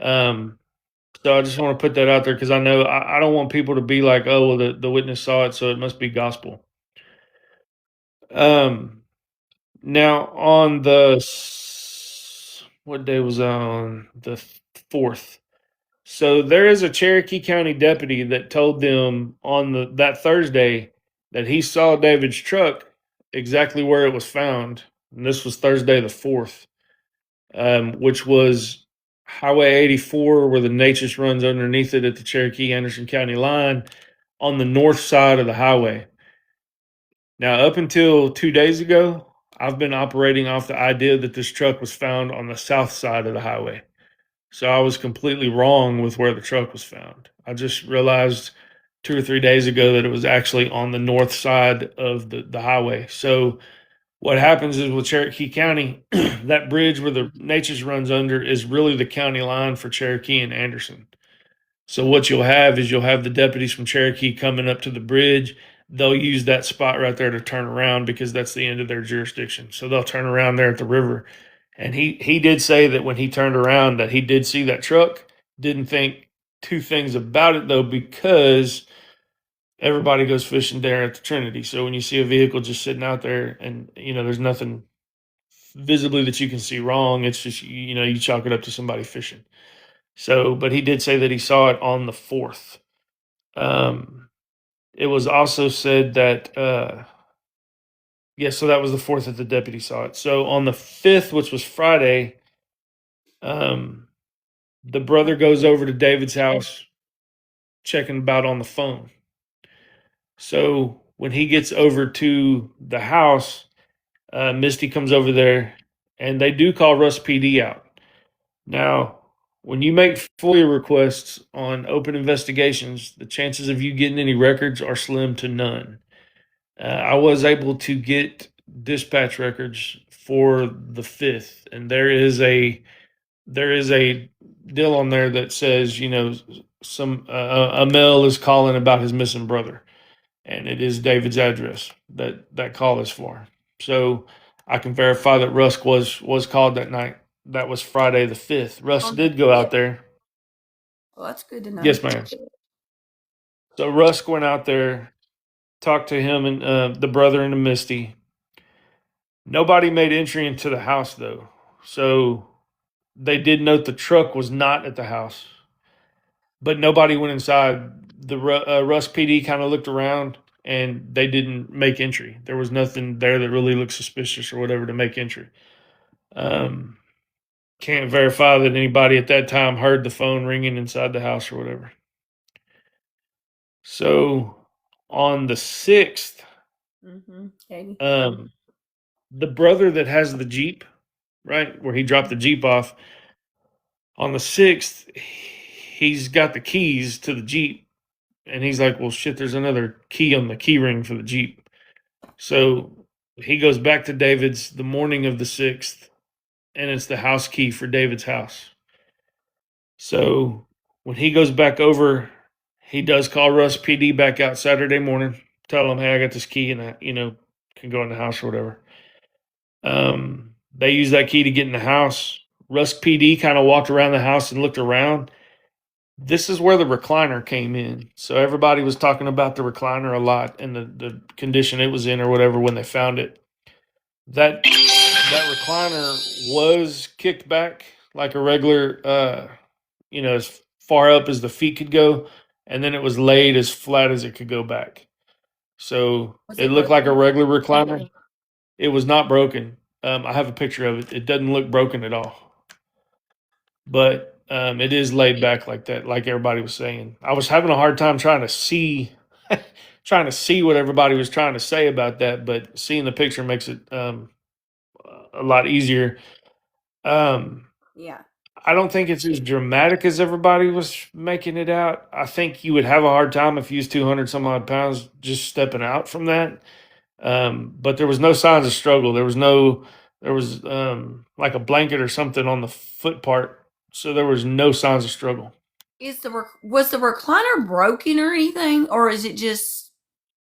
Um, So I just want to put that out there because I know I don't want people to be like, oh, well, the witness saw it, so it must be gospel. Um, Now on what day was that on the 4th? So there is a Cherokee County deputy that told them on that Thursday that he saw David's truck exactly where it was found, and this was Thursday the 4th, which was Highway 84, where the Natchez runs underneath it at the Cherokee Anderson County line on the north side of the highway. Now, up until 2 days ago, I've been operating off the idea that this truck was found on the south side of the highway. So I was completely wrong with where the truck was found. I just realized 2 or 3 days ago that it was actually on the north side of the highway. So What happens is with Cherokee County, that bridge where the Natchez runs under is really the county line for Cherokee and Anderson. So what you'll have is you'll have the deputies from Cherokee coming up to the bridge. They'll use that spot right there to turn around because that's the end of their jurisdiction. So they'll turn around there at the river. And he did say that when he turned around that he did see that truck. Didn't think two things about it though, because everybody goes fishing there at the Trinity. So when you see a vehicle just sitting out there and there's nothing visibly that you can see wrong, it's just you chalk it up to somebody fishing. So, but he did say that he saw it on the 4th. It was also said that so that was the 4th that the deputy saw it. So on the 5th, which was Friday, the brother goes over to David's house checking about on the phone. So when he gets over to the house, Misty comes over there and they do call Rusk PD out. Now, when you make FOIA requests on open investigations, the chances of you getting any records are slim to none. I was able to get dispatch records for the 5th, and there is a deal on there that says some a male is calling about his missing brother, and it is David's address that call is for. So I can verify that Rusk was called that night. That was Friday the 5th. Rusk did go out there. Well, that's good to know. Yes, ma'am. So Rusk went out there, talked to him and the brother and the Misty. Nobody made entry into the house though. So they did note the truck was not at the house, but nobody went inside. The Rusk PD kind of looked around and they didn't make entry. There was nothing there that really looked suspicious or whatever to make entry. Can't verify that anybody at that time heard the phone ringing inside the house or whatever. So on the 6th, the brother that has the Jeep, right, where he dropped the Jeep off, on the 6th, he's got the keys to the Jeep. And he's like, well, shit, there's another key on the key ring for the Jeep. So he goes back to David's the morning of the 6th, and it's the house key for David's house. So when he goes back over, he does call Rusk PD back out Saturday morning, tell him, hey, I got this key and I, can go in the house or whatever. They use that key to get in the house. Rusk PD kind of walked around the house and looked around. This is where the recliner came in. So everybody was talking about the recliner a lot and the condition it was in or whatever when they found it. That recliner was kicked back like a regular, as far up as the feet could go, and then it was laid as flat as it could go back. So it looked like a regular recliner. It was not broken. I have a picture of it. It doesn't look broken at all. But it is laid back like that, like everybody was saying. I was having a hard time trying to see what everybody was trying to say about that, but seeing the picture makes it a lot easier. Yeah. I don't think it's as dramatic as everybody was making it out. I think you would have a hard time if you was 200 some odd pounds just stepping out from that. But there was no signs of struggle. There was like a blanket or something on the foot part. So there was no signs of struggle. Was the recliner broken or anything? Or is it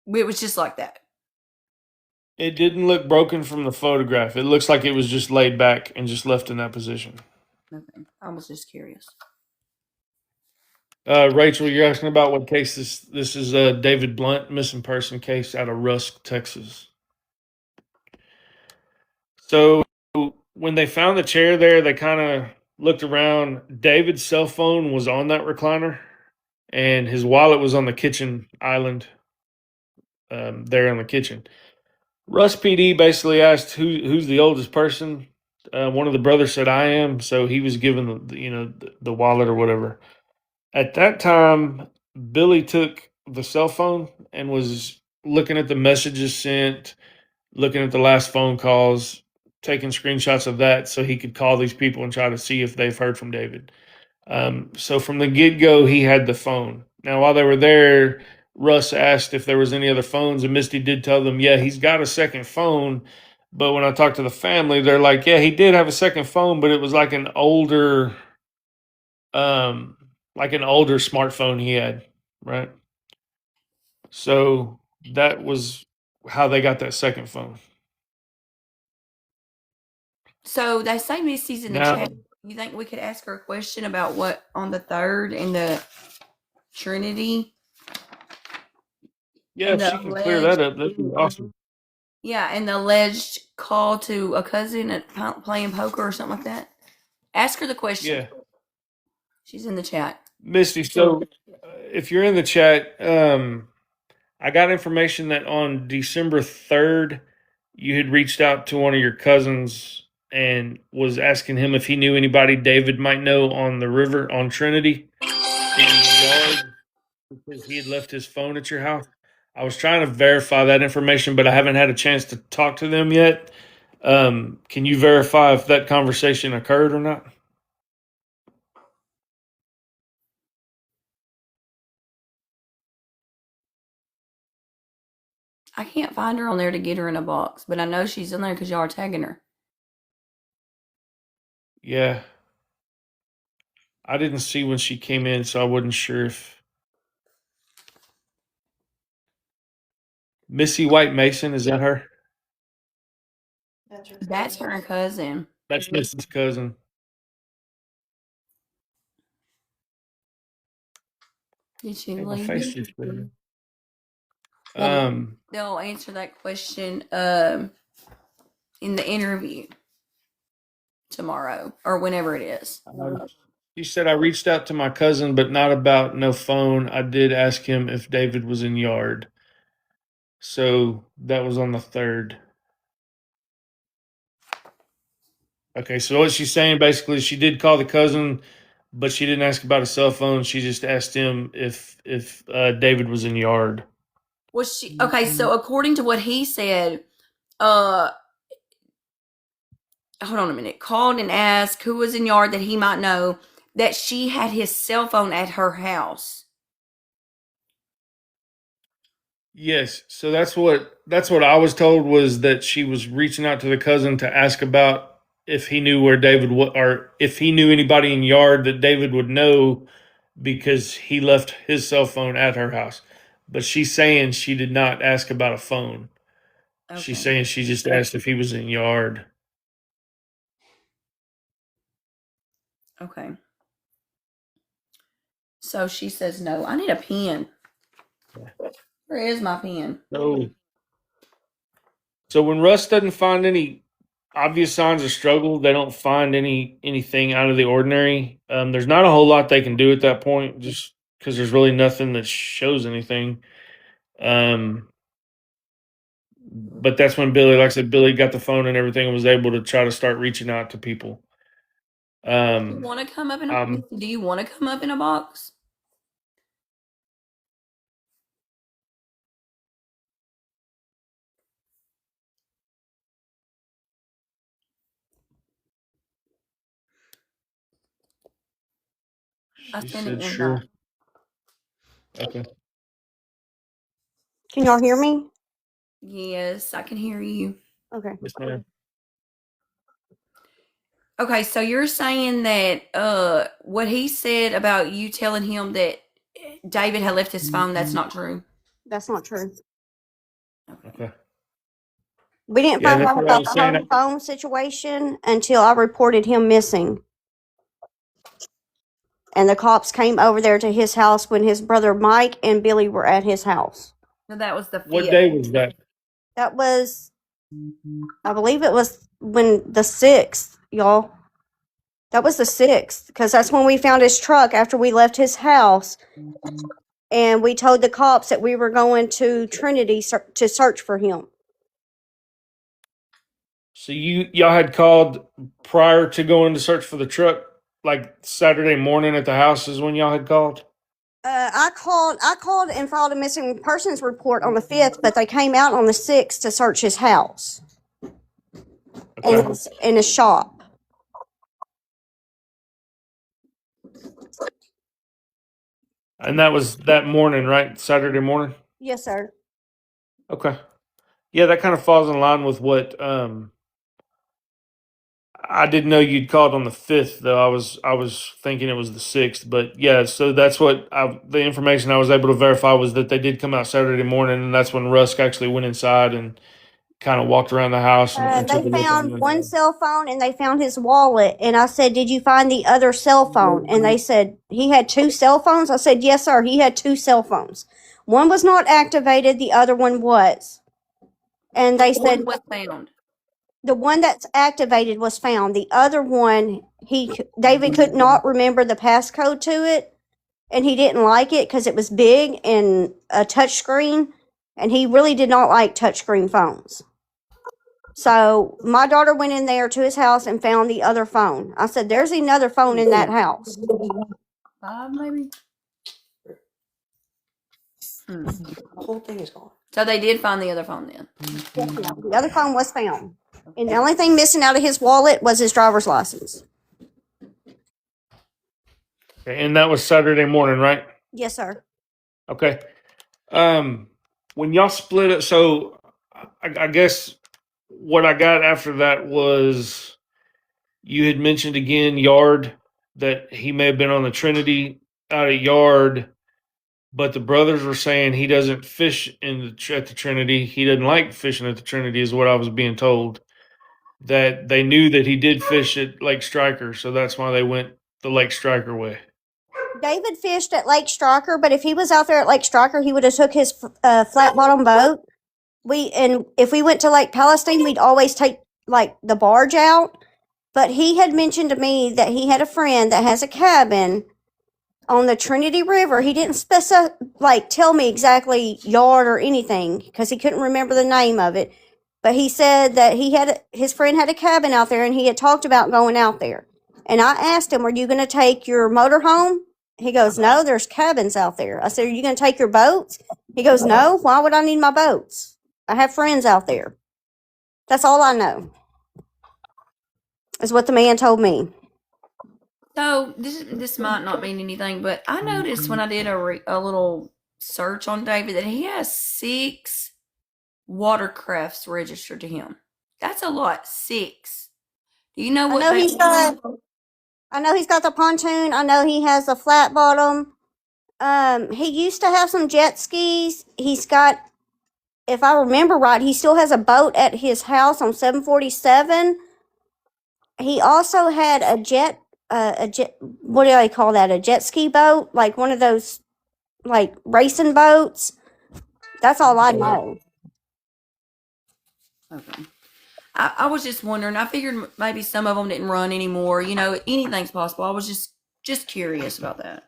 was just like that? It didn't look broken from the photograph. It looks like it was just laid back and just left in that position. Okay. I was just curious. Rachel, you're asking about what case this is a David Blount missing person case out of Rusk, Texas. So when they found the chair there, they kind of looked around. David's cell phone was on that recliner, and his wallet was on the kitchen island there in the kitchen. Rusk PD basically asked who's the oldest person. One of the brothers said I am, so he was given the wallet or whatever. At that time, Billy took the cell phone and was looking at the messages sent, looking at the last phone calls, taking screenshots of that so he could call these people and try to see if they've heard from David. So from the get-go, he had the phone. Now, while they were there, Russ asked if there was any other phones, and Misty did tell them, yeah, he's got a second phone, But when I talked to the family, they're like, yeah, he did have a second phone, but it was like an older smartphone he had, right? So that was how they got that second phone. So they say Misty's in the Now, chat. You think we could ask her a question about what on the 3rd in the Trinity? yeah, And if the she can clear alleged, that up, that'd be awesome. yeah, and the alleged call to a cousin at playing poker or something like that. Ask her the question. Yeah. She's in the chat. Misty, so if you're in the chat, I got information that on December 3rd, you had reached out to one of your cousins and was asking him if he knew anybody David might know on the river on Trinity in the yard because he had left his phone at your house. I was trying to verify that information, but I haven't had a chance to talk to them yet. Can you verify if that conversation occurred or not? I can't find her on there to get her in a box, but I know she's in there because y'all are tagging her. Yeah. I didn't see when she came in, so I wasn't sure if Missy White Mason, is that her? That's her cousin. That's Missy's cousin. Did she Hey, my leave? face is better. Well, they'll answer that question in the interview tomorrow or whenever it is. She said I reached out to my cousin, but not about no phone. I did ask him if David was in yard. So that was on the 3rd. Okay, so what she's saying basically, she did call the cousin, but she didn't ask about a cell phone. She just asked him if David was in yard. Was she okay? So according to what he said, uh, hold on a minute. Called and asked who was in yard that he might know that she had his cell phone at her house. Yes, so that's what I was told was that she was reaching out to the cousin to ask about if he knew where David or if he knew anybody in yard that David would know because he left his cell phone at her house. But she's saying she did not ask about a phone. Okay. She's saying she just asked if he was in yard. Okay. So she says no. I need a pen. Where is my pen? So when Russ doesn't find any obvious signs of struggle, they don't find anything out of the ordinary. There's not a whole lot they can do at that point, just because there's really nothing that shows anything. But that's when Billy, like I said, Billy got the phone and everything and was able to try to start reaching out to people. You want to come up in a? Do you want to come up in a box? She said sure. Okay. Can y'all hear me? Yes, I can hear you. Okay. Yes, ma'am. Okay, so you're saying that what he said about you telling him that David had left his phone, that's not true. That's not true. Okay. We didn't Yeah, find that's out what I about was the saying. home phone situation until I reported him missing. And the cops came over there to his house when his brother Mike and Billy were at his house. No, that was the 5th. What day was that? That was, I believe it was when the 6th, y'all. That was the 6th, because that's when we found his truck after we left his house. And we told the cops that we were going to Trinity to search for him. So y'all had called prior to going to search for the truck, like Saturday morning at the house is when y'all had called? I called and filed a missing persons report on the 5th, but they came out on the 6th to search his house Okay. in his shop. And that was that morning, right? Saturday morning? Yes, sir. Okay. Yeah, that kind of falls in line with what I didn't know you'd called on the 5th, though. I was thinking it was the 6th, but yeah. So that's what the information I was able to verify was that they did come out Saturday morning, and that's when Rusk actually went inside and kind of walked around the house and took a They look found around. one cell phone and they found his wallet. And I said, "Did you find the other cell phone?" And they said, "He had 2 cell phones." I said, "Yes, sir. He had 2 cell phones. One was not activated, the other one was." And they said, What was found? the one that's activated was found. The other one, David could not remember the passcode to it, and he didn't like it because it was big and a touch screen, and he really did not like touchscreen phones. So my daughter went in there to his house and found the other phone. I said, "There's another phone in that house." 5 maybe. The whole thing is gone. So they did find the other phone then. The other phone was found, and the only thing missing out of his wallet was his driver's license. And that was Saturday morning, right? Yes, sir. Okay. When y'all split it, so I guess what I got after that was you had mentioned again Yard, that he may have been on the Trinity out at Yard, but the brothers were saying he doesn't fish at the Trinity. He doesn't like fishing at the Trinity, is what I was being told. That they knew that he did fish at Lake Striker, so that's why they went the Lake Striker way. David fished at Lake Striker, but if he was out there at Lake Striker, he would have took his flat bottom boat. If we went to Lake Palestine, we'd always take like the barge out. But he had mentioned to me that he had a friend that has a cabin on the Trinity River. He didn't tell me exactly yard or anything because he couldn't remember the name of it. But he said that his friend had a cabin out there, and he had talked about going out there. And I asked him, "Are you going to take your motorhome?" He goes, "No, there's cabins out there." I said, "Are you going to take your boats?" He goes, "No, why would I need my boats? I have friends out there." That's all I know, is what the man told me. So this might not mean anything, but I noticed when I did a little search on David that he has 6 watercrafts registered to him. That's a lot. 6. Do you know what? I know he's got the pontoon. I know he has a flat bottom. He used to have some jet skis. He's got, if I remember right, he still has a boat at his house on 747. He also had a jet, what do they call that? A jet ski boat, like one of those, like racing boats. That's all I know. Okay. I was just wondering. I figured maybe some of them didn't run anymore. You know, anything's possible. I was just curious about that.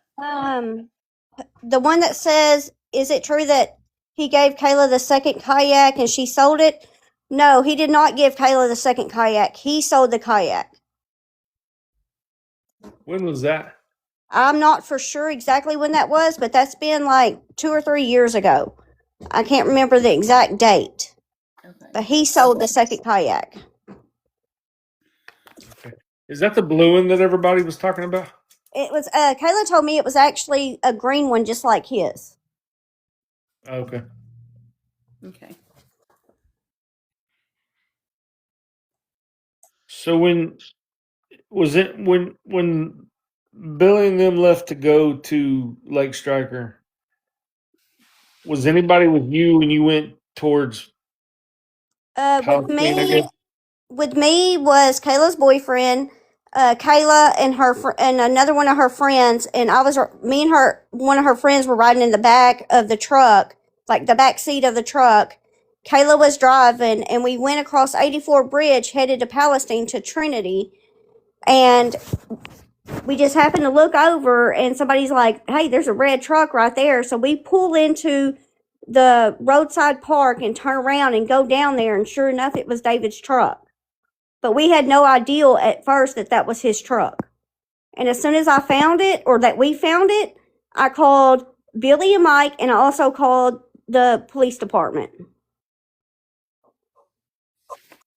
The one that says, "Is it true that he gave Kayla the second kayak and she sold it?" No, he did not give Kayla the second kayak. He sold the kayak. When was that? I'm not for sure exactly when that was, but that's been like 2 or 3 years ago. I can't remember the exact date. Okay. But he sold the second kayak. Okay. Is that the blue one that everybody was talking about? It was Kayla told me it was actually a green one just like his. Okay. Okay. So when Billy and them left to go to Lake Striker, was anybody with you when you went towards With Palestine, I me, guess? was Kayla's boyfriend, Kayla and another one of her friends, and me and one of her friends were riding in the back of the truck, like the back seat of the truck. Kayla was driving, and we went across 84 Bridge, headed to Palestine to Trinity, and we just happened to look over, and somebody's like, "Hey, there's a red truck right there." So we pull into the roadside park and turn around and go down there, and sure enough, it was David's truck. But we had no idea at first that was his truck. And as soon as I found it, or that we found it, I called Billy and Mike, and I also called the police department.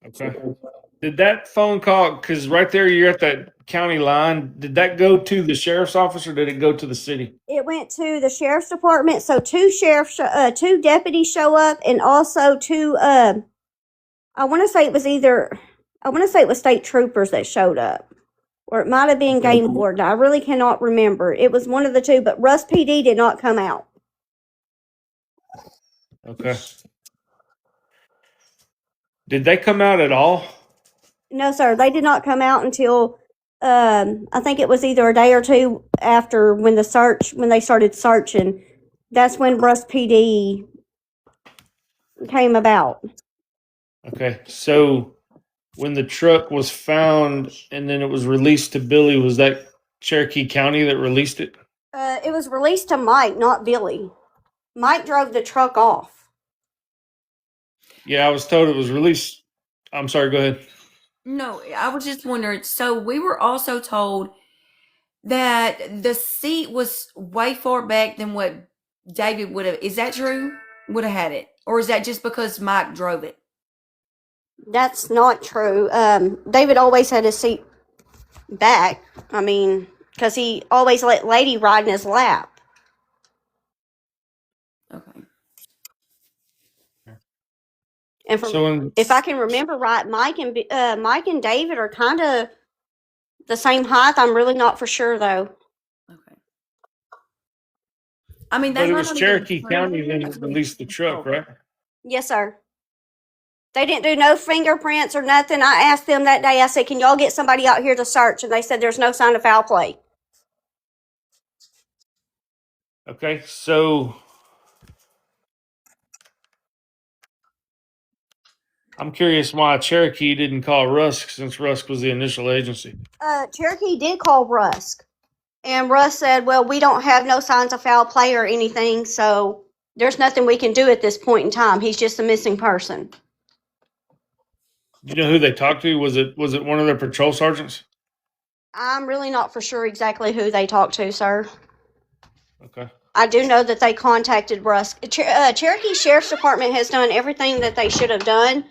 Okay. Did that phone call, because right there you're at that county line, did that go to the sheriff's office or did it go to the city? It went to the sheriff's department, so two deputies show up, and also two. I want to say it was state troopers that showed up, or it might have been Okay. game warden. I really cannot remember. It was one of the two, but Rusk PD did not come out. Okay. Did they come out at all? No, sir, they did not come out until I think it was either a day or two after when they started searching. That's when Rusk PD came about. Okay. So when the truck was found and then it was released to Billy, was that Cherokee County that released it? It was released to Mike, not Billy. Mike drove the truck off. Yeah, I was told it was released. I'm sorry, go ahead. No, I was just wondering. So we were also told that the seat was way far back than what David would have. Is that true? Would have had it, or is that just because Mike drove it? That's not true. David always had his seat back. I mean, because he always let Lady ride in his lap. Okay. And from, So if I can remember right, Mike and David are kind of the same height. I'm really not for sure though. Okay. I mean, but they it might was not Cherokee even County that released the truck, right? Yes, sir. They didn't do no fingerprints or nothing. I asked them that day. I said, "Can y'all get somebody out here to search?" And they said, "There's no sign of foul play." Okay, so I'm curious why Cherokee didn't call Rusk since Rusk was the initial agency. Cherokee did call Rusk, and Rusk said, "Well, we don't have no signs of foul play or anything, so there's nothing we can do at this point in time. He's just a missing person." Do you know who they talked to? Was it one of their patrol sergeants? I'm really not for sure exactly who they talked to, sir. Okay. I do know that they contacted Rusk. Cherokee Sheriff's Department has done everything that they should have done.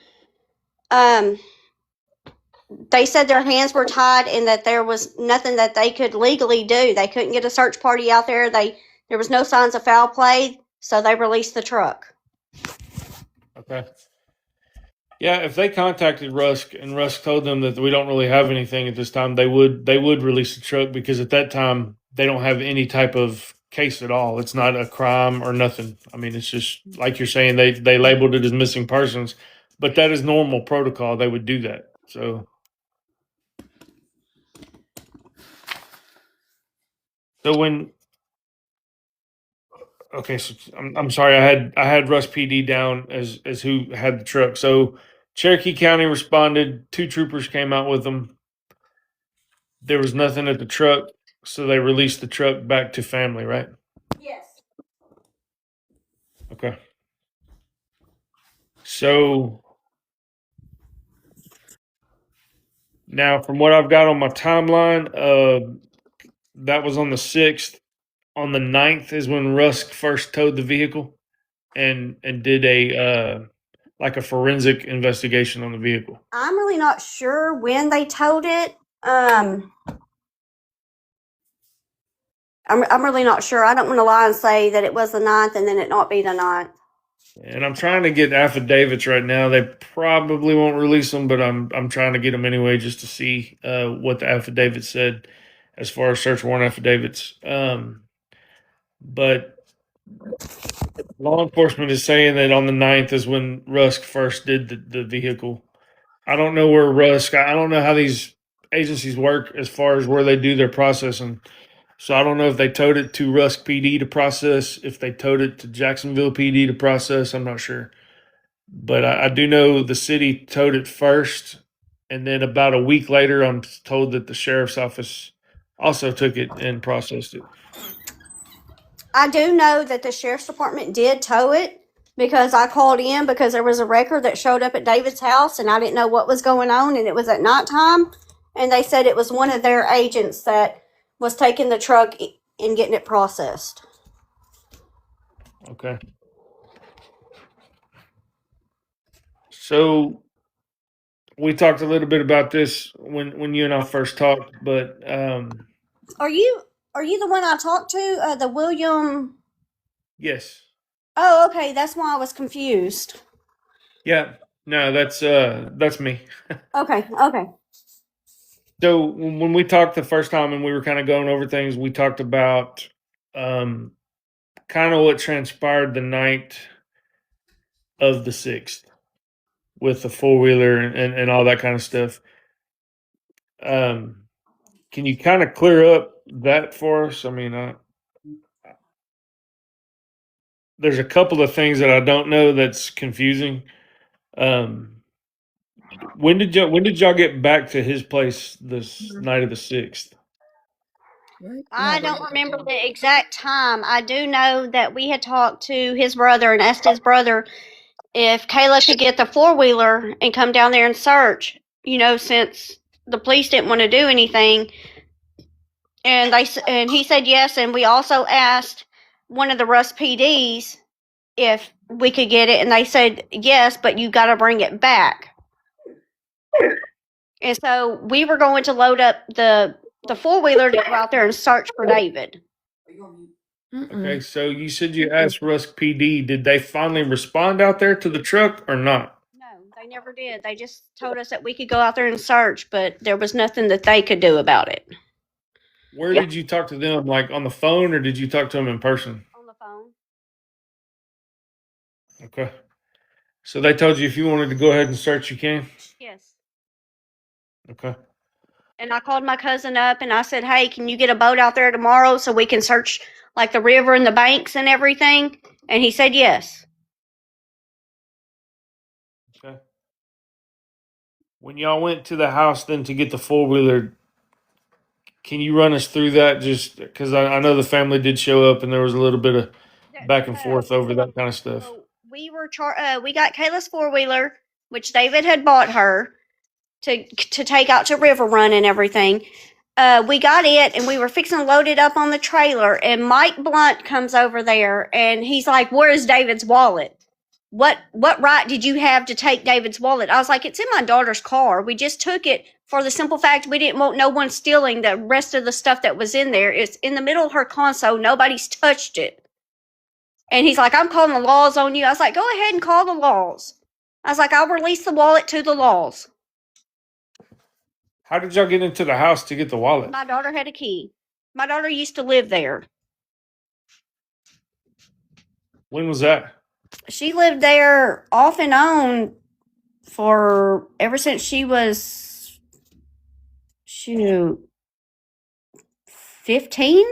They said their hands were tied and that there was nothing that they could legally do. They couldn't get a search party out there. There was no signs of foul play, so they released the truck. Okay. Yeah, if they contacted Rusk and Rusk told them that we don't really have anything at this time, they would release the truck because at that time they don't have any type of case at all. It's not a crime or nothing. I mean, it's just like you're saying they labeled it as missing persons, but that is normal protocol. They would do that. So when okay, so I'm sorry. I had Russ PD down as who had the truck. So Cherokee County responded. 2 troopers came out with them. There was nothing at the truck, so they released the truck back to family, right? Yes. Okay. So now, from what I've got on my timeline, that was on the 6th. On the 9th is when Rusk first towed the vehicle and did a like a forensic investigation on the vehicle. I'm really not sure when they towed it. I'm really not sure. I don't want to lie and say that it was the 9th and then it not be the 9th. And I'm trying to get affidavits right now. They probably won't release them, but I'm trying to get them anyway just to see what the affidavit said as far as search warrant affidavits. But law enforcement is saying that on the 9th is when Rusk first did the vehicle. I don't know where Rusk, I don't know how these agencies work as far as where they do their processing. So I don't know if they towed it to Rusk PD to process, if they towed it to Jacksonville PD to process. I'm not sure. But I do know the city towed it first. And then about a week later, I'm told that the sheriff's office also took it and processed it. I do know that the sheriff's department did tow it because I called in because there was a record that showed up at David's house and I didn't know what was going on and it was at nighttime. And they said it was one of their agents that was taking the truck and getting it processed. Okay. So we talked a little bit about this when you and I first talked, but Are you the one I talked to? The William. yes, Oh, okay. That's why I was confused. yeah, no, that's me. Okay. Okay. So when we talked the first time and we were kind of going over things, we talked about um, kind of what transpired the night of the 6th with the 4-wheeler and all that kind of stuff. Can you kind of clear up that for us? I mean, there's a couple of things that I don't know that's confusing. Um, when did y'all get back to his place this night of the 6th? Right? I don't remember the exact time. I do know that we had talked to his brother and asked his brother if Kayla could get the 4-wheeler and come down there and search, since the police didn't want to do anything. And he said yes, and we also asked one of the Rusk PDs if we could get it, and they said yes, but you got to bring it back. And so we were going to load up the 4-wheeler to go out there and search for David. Okay, so you said you asked Rusk PD. Did they finally respond out there to the truck or not? No, they never did. They just told us that we could go out there and search, but there was nothing that they could do about it. Where did you talk to them? Like on the phone, or did you talk to them in person? On the phone. Okay. So they told you if you wanted to go ahead and search, you can? Yes. Okay. And I called my cousin up and I said, hey, can you get a boat out there tomorrow so we can search like the river and the banks and everything? And he said yes. Okay. When y'all went to the house then to get the 4-wheeler, can you run us through that? Just because I know the family did show up and there was a little bit of back and forth over that kind of stuff. So we got Kayla's 4-wheeler, which David had bought her to take out to River Run and everything. We got it and we were fixing to load it up on the trailer, and Mike Blount comes over there and he's like, where's David's wallet? What right did you have to take David's wallet? I was like, it's in my daughter's car. We just took it for the simple fact we didn't want no one stealing the rest of the stuff that was in there. It's in the middle of her console. Nobody's touched it. And he's like, I'm calling the laws on you. I was like, go ahead and call the laws. I was like, I'll release the wallet to the laws. How did y'all get into the house to get the wallet? My daughter had a key. My daughter used to live there. When was that? She lived there off and on for ever since she was 15.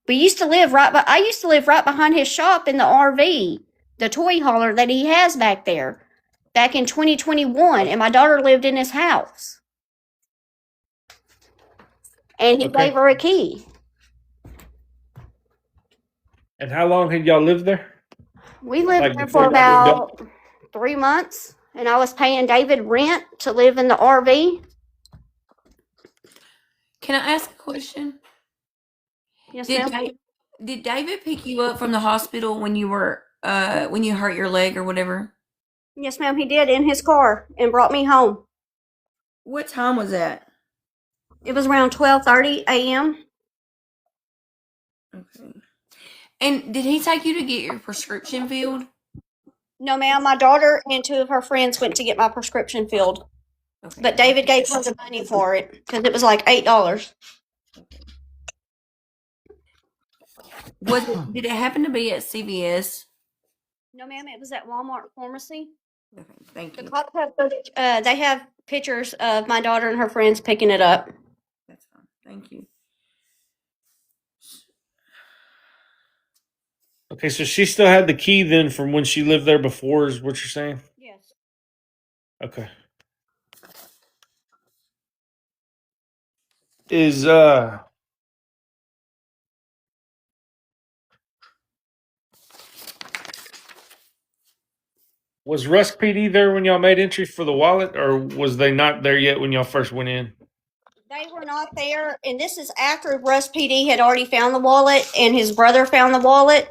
I used to live right behind his shop in the RV, the toy hauler that he has back there, back in 2021, and my daughter lived in his house. And he gave her a key. And how long had y'all lived there? We lived there for about 3 months, and I was paying David rent to live in the RV. Can I ask a question? Yes, Did ma'am. did David pick you up from the hospital when you hurt your leg or whatever? Yes, ma'am, he did, in his car, and brought me home. What time was that? It was around 12:30 a.m. Okay. And did he take you to get your prescription filled? No, ma'am, my daughter and 2 of her friends went to get my prescription filled. Okay. But David gave her the money for it because it was like $8. Did it happen to be at CVS? No, ma'am, it was at Walmart Pharmacy. Okay, thank The you. cops have they have pictures of my daughter and her friends picking it up. That's fine. Thank you. Okay, so she still had the key then from when she lived there before, is what you're saying? Yes. Okay. Is was Rusk PD there when y'all made entry for the wallet, or was they not there yet when y'all first went in? They were not there, and this is after Russ PD had already found the wallet, and his brother found the wallet.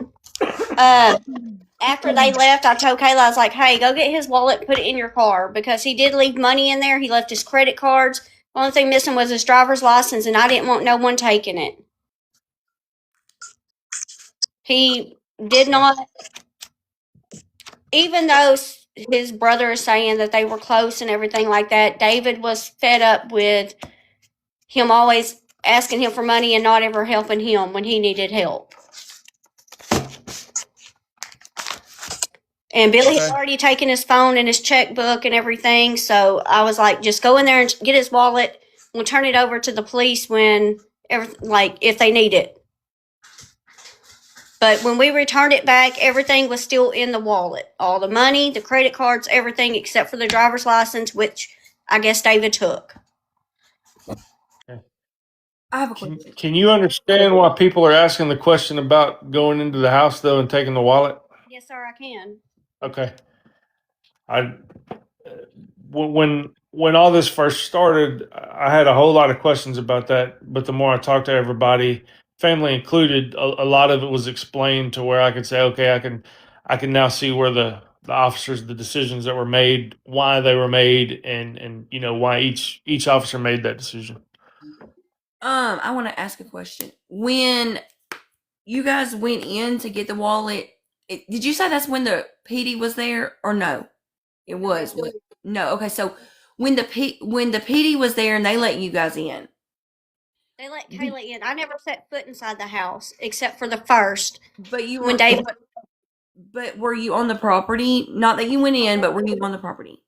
after they left, I told Kayla, I was like, hey, go get his wallet, put it in your car, because he did leave money in there. He left his credit cards. The only thing missing was his driver's license, and I didn't want no one taking it. He did not, even though his brother is saying that they were close and everything like that, David was fed up with him always asking him for money and not ever helping him when he needed help. And Billy had already taken his phone and his checkbook and everything, so I was like, just go in there and get his wallet. We'll turn it over to the police when, if they need it. But when we returned it back, everything was still in the wallet. All the money, the credit cards, everything except for the driver's license, which I guess David took. I have a question. Can you understand why people are asking the question about going into the house though and taking the wallet? Yes, sir, I can. Okay. When all this first started, I had a whole lot of questions about that. But the more I talked to everybody, family included, a lot of it was explained to where I could say, okay, I can now see where the officers, the decisions that were made, why they were made, and why each officer made that decision. I want to ask a question. When you guys went in to get the wallet, did you say that's when the PD was there or no? It was. No. Okay. So when the PD was there and they let you guys in, They let Kayla in. I never set foot inside the house except for the first. but you When were David. But were you on the property? Not that you went in, but were you on the property?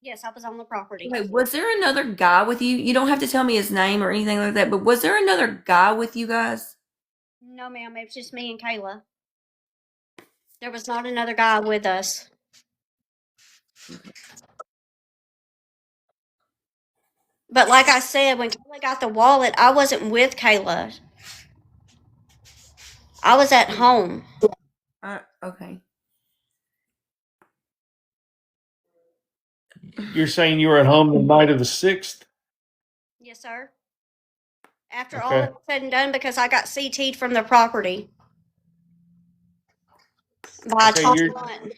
Yes, I was on the property. Okay, was there another guy with you? You don't have to tell me his name or anything like that, but was there another guy with you guys? No, ma'am. It was just me and Kayla. There was not another guy with us. But like I said, when Kayla got the wallet, I wasn't with Kayla. I was at home. Okay. You're saying you were at home the night of the 6th? Yes, sir. After all was said and done, because I got CT'd from the property by Tom Blount.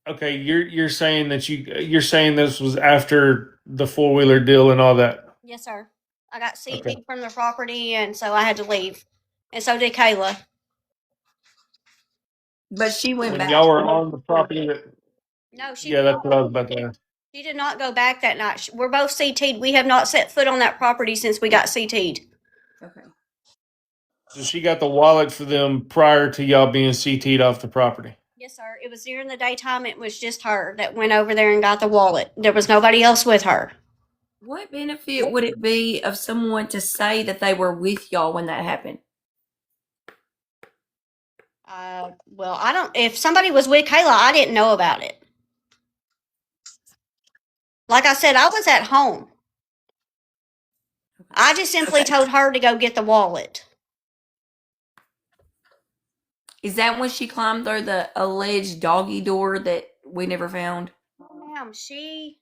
Okay, you're saying that you're saying this was after the 4-wheeler deal and all that. Yes, sir. I got CT'd from the property, and so I had to leave, and so did Kayla. But she went When back. y'all were on the property. No, she. Yeah, that's what I was about to ask. She did not go back that night. We're both CT'd. We have not set foot on that property since we got CT'd. Okay. So she got the wallet for them prior to y'all being CT'd off the property. Yes, sir. It was during the daytime. It was just her that went over there and got the wallet. There was nobody else with her. What benefit would it be of someone to say that they were with y'all when that happened? Well, I don't. If somebody was with Kayla, I didn't know about it. Like I said, I was at home. I just simply told her to go get the wallet. Is that when she climbed through the alleged doggy door that we never found? Oh, ma'am, she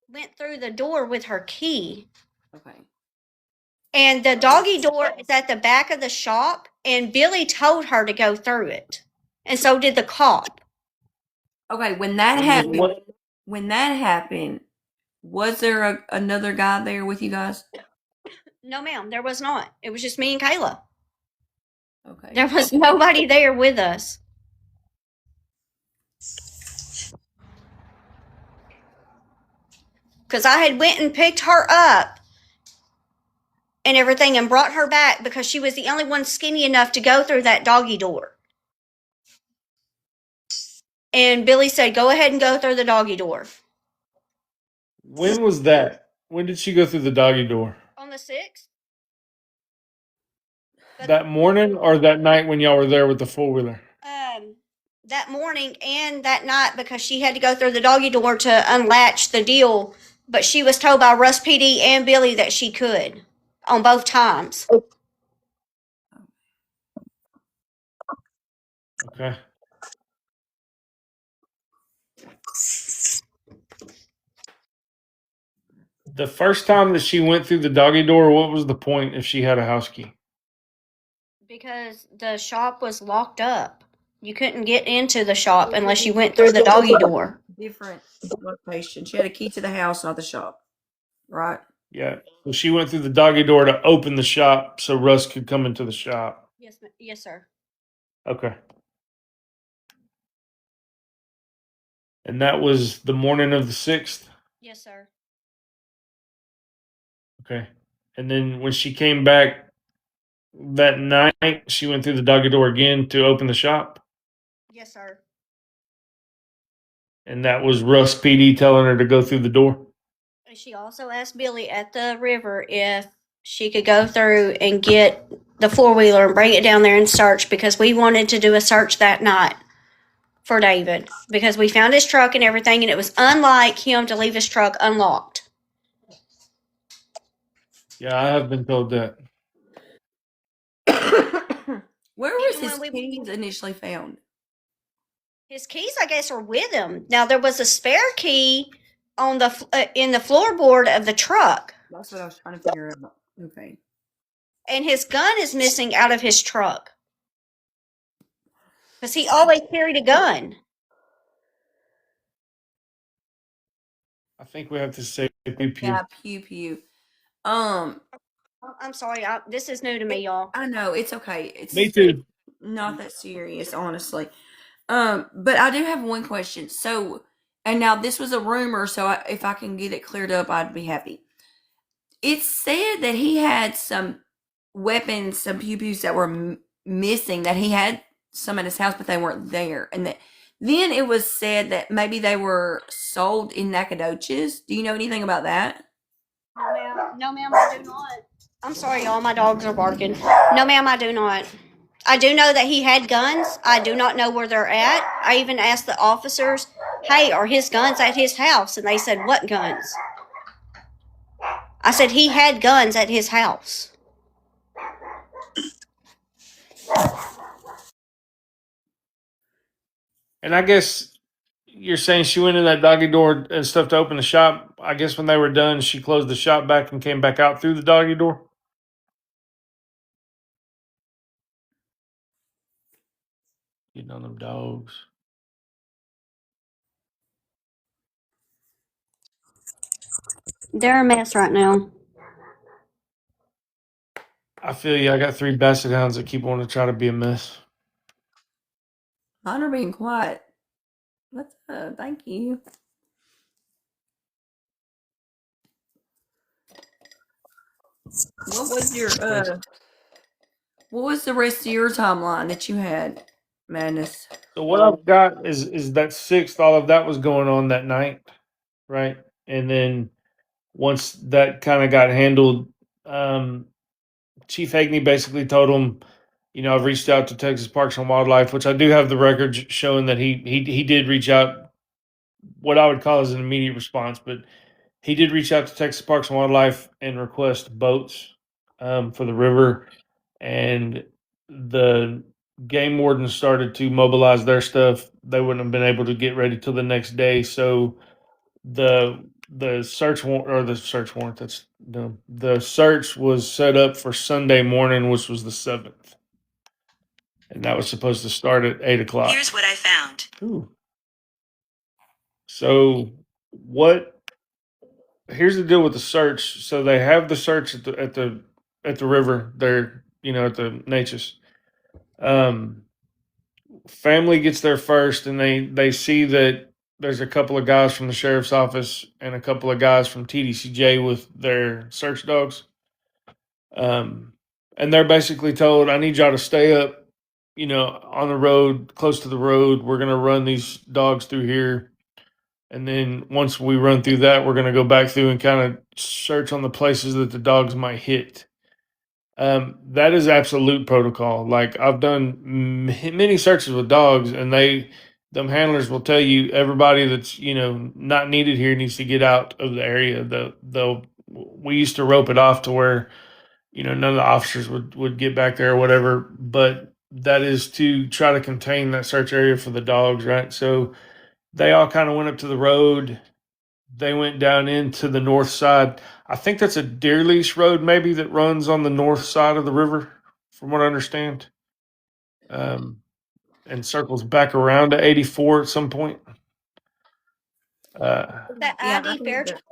went through the door with her key. Okay. And the doggy door is at the back of the shop, and Billy told her to go through it. And so did the cop. Okay, when that happened, was there another guy there with you guys? No, ma'am, there was not. It was just me and Kayla. Okay. There was nobody there with us. Because I had went and picked her up and everything and brought her back because she was the only one skinny enough to go through that doggy door. And Billy said, go ahead and go through the doggy door. When was that? When did she go through the doggy door? On the 6th? That morning or that night when y'all were there with the 4-wheeler? That morning and that night, because she had to go through the doggy door to unlatch the deal. But she was told by Rusk PD and Billy that she could on both times. Okay. The first time that she went through the doggy door, what was the point if she had a house key? Because the shop was locked up. You couldn't get into the shop unless you went through the doggy door. Different location. She had a key to the house, not the shop. Right? Yeah. So she went through the doggy door to open the shop so Russ could come into the shop. Yes, sir. Okay. And that was the morning of the 6th? Yes, sir. Okay. And then when she came back that night, she went through the doggy door again to open the shop? Yes, sir. And that was Russ PD telling her to go through the door? And she also asked Billy at the river if she could go through and get the 4-wheeler and bring it down there and search, because we wanted to do a search that night for David, because we found his truck and everything, and it was unlike him to leave his truck unlocked. Yeah, I have been told that. Where was Even his when we- keys initially found? His keys, I guess, are with him. Now, there was a spare key on the in the floorboard of the truck, That's what I was trying to figure out. Okay. and his gun is missing out of his truck because he always carried a gun. I think we have to say pew pew. Yeah, pew pew. I'm sorry, this is new to me, y'all. I know it's okay. It's Me too. not that serious, honestly. But I do have one question. So, and now this was a rumor, so if I can get it cleared up, I'd be happy. It's said that he had some weapons, some pew pews that were missing. That he had some at his house, but they weren't there, and that then it was said that maybe they were sold in Nacogdoches. Do you know anything about that? No, ma'am, I do not. I'm sorry, y'all. My dogs are barking. No, ma'am, I do not. I do know that he had guns. I do not know where they're at. I even asked the officers, hey, are his guns at his house? And they said, what guns? I said, he had guns at his house. And I guess you're saying she went in that doggy door and stuff to open the shop. I guess when they were done, she closed the shop back and came back out through the doggy door? Getting on them dogs. They're a mess right now. I feel you. I got 3 basset hounds that keep wanting to try to be a mess. Mine are being quiet. What's up? Thank you. What was your what was the rest of your timeline that you had, Madness? So what I've got is that 6th, all of that was going on that night, right? And then once that kind of got handled, Chief Hagney basically told him, I've reached out to Texas Parks and Wildlife, which I do have the records showing that he did reach out, what I would call as an immediate response, but he did reach out to Texas Parks and Wildlife and request boats for the river, and the game wardens started to mobilize their stuff. They wouldn't have been able to get ready till the next day, so the search warrant, or the search warrant, that's dumb. The search was set up for Sunday morning, which was the 7th. And that was supposed to start at 8 o'clock. Here's what I found. Ooh. So here's the deal with the search. So they have the search at the river there, at the Natchez. Family gets there first, and they see that there's a couple of guys from the sheriff's office and a couple of guys from TDCJ with their search dogs. And they're basically told, I need y'all to stay up, on the road, close to the road. We're going to run these dogs through here. And then once we run through that, we're going to go back through and kind of search on the places that the dogs might hit. That is absolute protocol. Like, I've done many searches with dogs, and them handlers will tell you everybody that's not needed here needs to get out of the area. We used to rope it off to where none of the officers would get back there or whatever, but that is to try to contain that search area for the dogs, right? So they all kind of went up to the road. They went down into the north side. I think that's a deer leash road maybe that runs on the north side of the river, from what I understand. and circles back around to 84 at some point. That Yeah, ID Fairchild.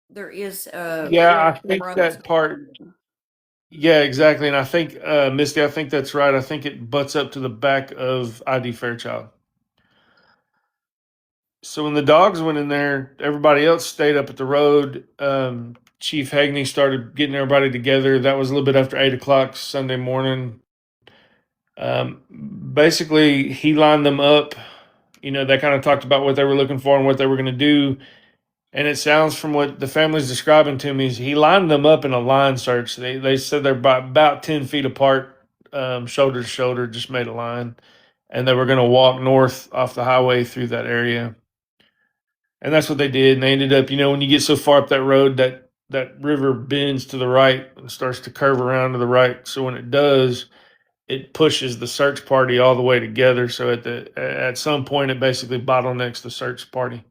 there is Yeah, I think camera that part. Yeah, exactly. And I think, Misty, I think that's right. I think it butts up to the back of ID Fairchild. So when the dogs went in there, everybody else stayed up at the road. Chief Hagney started getting everybody together. That was a little bit after 8 o'clock Sunday morning. Basically, he lined them up. You know, they kind of talked about what they were looking for and what they were going to do. And it sounds from what the family's describing to me is he lined them up in a line search. They said they're about 10 feet apart, shoulder to shoulder, just made a line. And they were going to walk north off the highway through that area. And that's what they did. And they ended up, you know, when you get so far up that road, that river bends to the right and starts to curve around to the right. So when it does, it pushes the search party all the way together. So at some point, it basically bottlenecks the search party.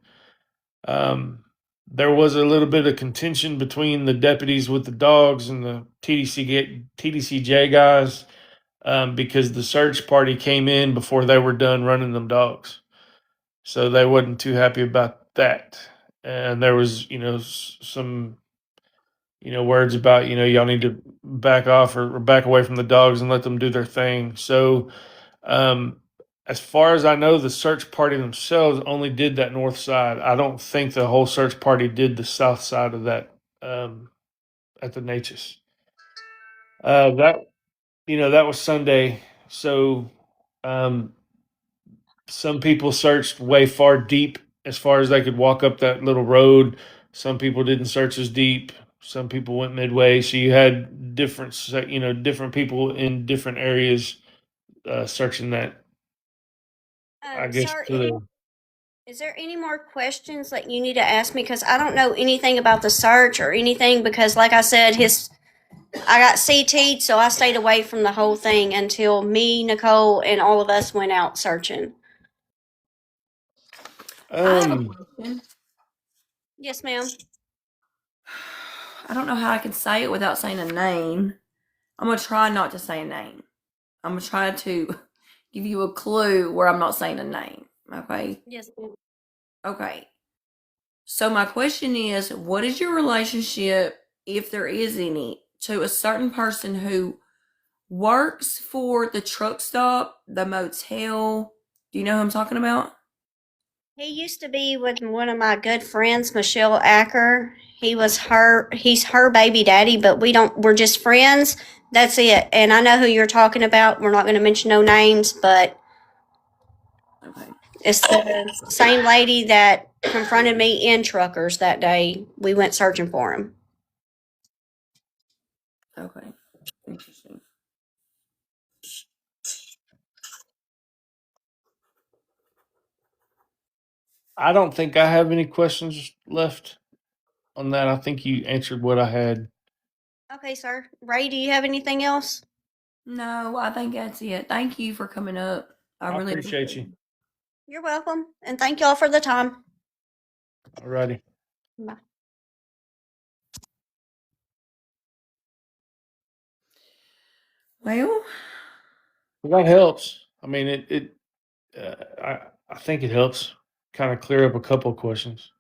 There was a little bit of contention between the deputies with the dogs and the TDCJ guys because the search party came in before they were done running them dogs. So they wasn't too happy about that. And there was, you know, some, you know, words about, you know, y'all need to back off or back away from the dogs and let them do their thing. So, as far as I know, the search party themselves only did that north side. I don't think the whole search party did the south side of that at the Natchez. That you know that was Sunday, so um, some people searched way far deep as far as they could walk up that little road. Some people didn't search as deep. Some people went midway. So you had different, you know, different people in different areas searching that. I guess Sir, to the is there any more questions that you need to ask me? Because I don't know anything about the search or anything. Because, like I said, I got CT'd, so I stayed away from the whole thing until me, Nicole, and all of us went out searching. I have a question. Yes, ma'am. I don't know how I can say it without saying a name. I'm gonna try not to say a name. I'm gonna try to give you a clue where I'm not saying a name. Okay. Yes, ma'am. Okay. So my question is, what is your relationship, if there is any, to a certain person who works for the truck stop, the motel? Do you know who I'm talking about? He used to be with one of my good friends, Michelle Acker. He's her baby daddy, but we're just friends. That's it. And I know who you're talking about. We're not going to mention no names, but Okay. it's the same lady that confronted me in Truckers that day. We went searching for him. Okay. Interesting. I don't think I have any questions left on that. I think you answered what I had. Okay, sir. Ray, do you have anything else? No, I think that's it. Thank you for coming up. I I really appreciate you. You're welcome. And thank y'all for the time. Alrighty. Bye. Well, Well, that helps. I mean, I think it helps kind of clear up a couple of questions.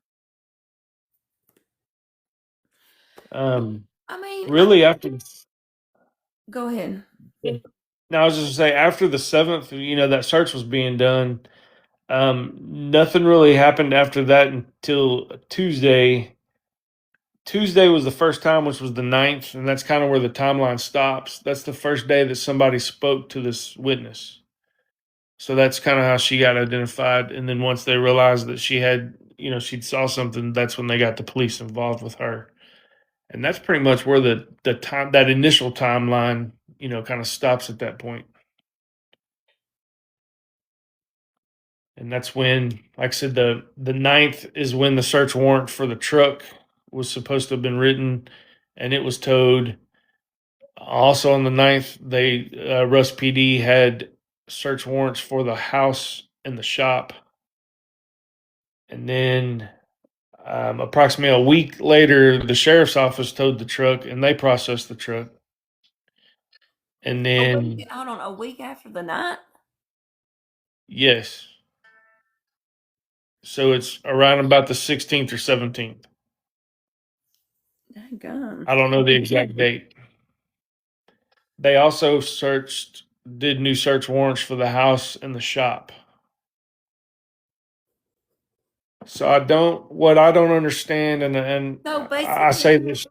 I mean, Really, after go ahead. now, I was just gonna say after the seventh, you know, that search was being done. Nothing really happened after that until Tuesday. Tuesday was the first time, which was the 9th, and that's kind of where the timeline stops. That's the first day that somebody spoke to this witness. So that's kind of how she got identified. And then once they realized that she had, you know, she'd saw something, that's when they got the police involved with her. And that's pretty much where the time that initial timeline, you know, kind of stops at that point. And that's when, like I said, the 9th is when the search warrant for the truck was supposed to have been written, and it was towed. Also on the 9th, Rusk PD had search warrants for the house and the shop. And then approximately a week later, the sheriff's office towed the truck and they processed the truck. And then Hold on, a week after the night? Yes. So it's around about the 16th or 17th. Daggone. I don't know the exact date. They also did new search warrants for the house and the shop. So what I don't understand, and So I say basically, this.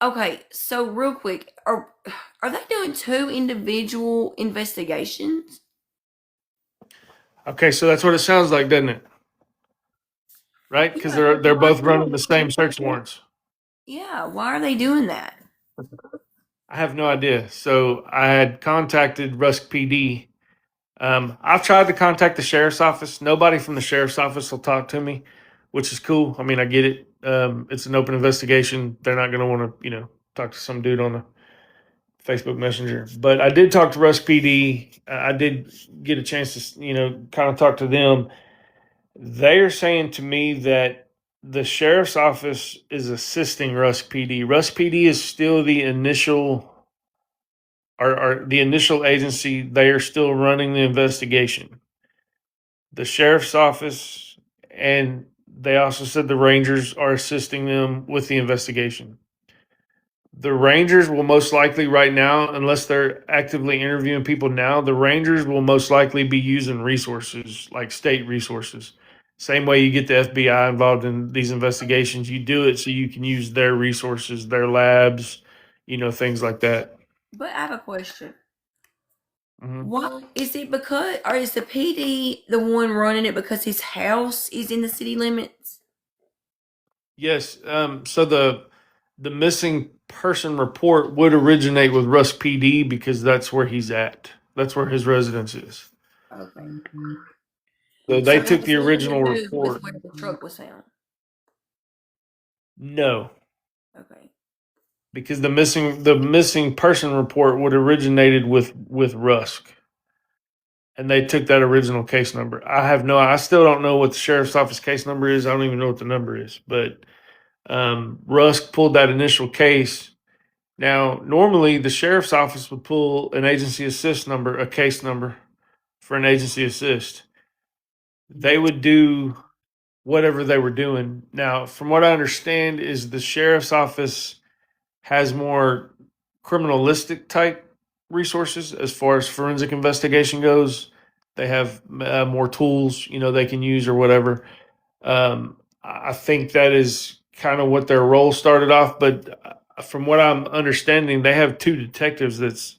okay. So real quick, are they doing two individual investigations? Okay, so that's what it sounds like, doesn't it? Right? Because Yeah. they're both running the same search warrants. Yeah. Why are they doing that? I have no idea. So I had contacted Rusk PD. I've tried to contact the sheriff's office. Nobody from the sheriff's office will talk to me, which is cool. I mean, I get it. It's an open investigation. They're not going to want to, talk to some dude on a Facebook Messenger. But I did talk to Rusk PD. I did get a chance to, kind of talk to them. They are saying to me that the sheriff's office is assisting Rusk PD. Rusk PD is still the initial or the initial agency. They are still running the investigation. The sheriff's office, and they also said the Rangers are assisting them with the investigation. The Rangers will most likely right now, unless they're actively interviewing people now, the Rangers will most likely be using resources like state resources. Same way you get the FBI involved in these investigations, you do it so you can use their resources, their labs, things like that. But I have a question. Mhm. Why is it because, or is the PD the one running it because his house is in the city limits? Yes. So the missing person report would originate with Rusk PD because that's where he's at. That's where his residence is. Okay. So So they it took has the nothing to original do report. with where the truck was found. No, Okay. because the missing person report would originated with Rusk, and they took that original case number. I still don't know what the sheriff's office case number is. I don't even know what the number is, but Rusk pulled that initial case. Now, normally the sheriff's office would pull an agency assist number, a case number for an agency assist. They would do whatever they were doing. Now, from what I understand, is the sheriff's office has more criminalistic type resources as far as forensic investigation goes. They have more tools, they can use or whatever. I think that is kind of what their role started off. But from what I'm understanding, they have two detectives that's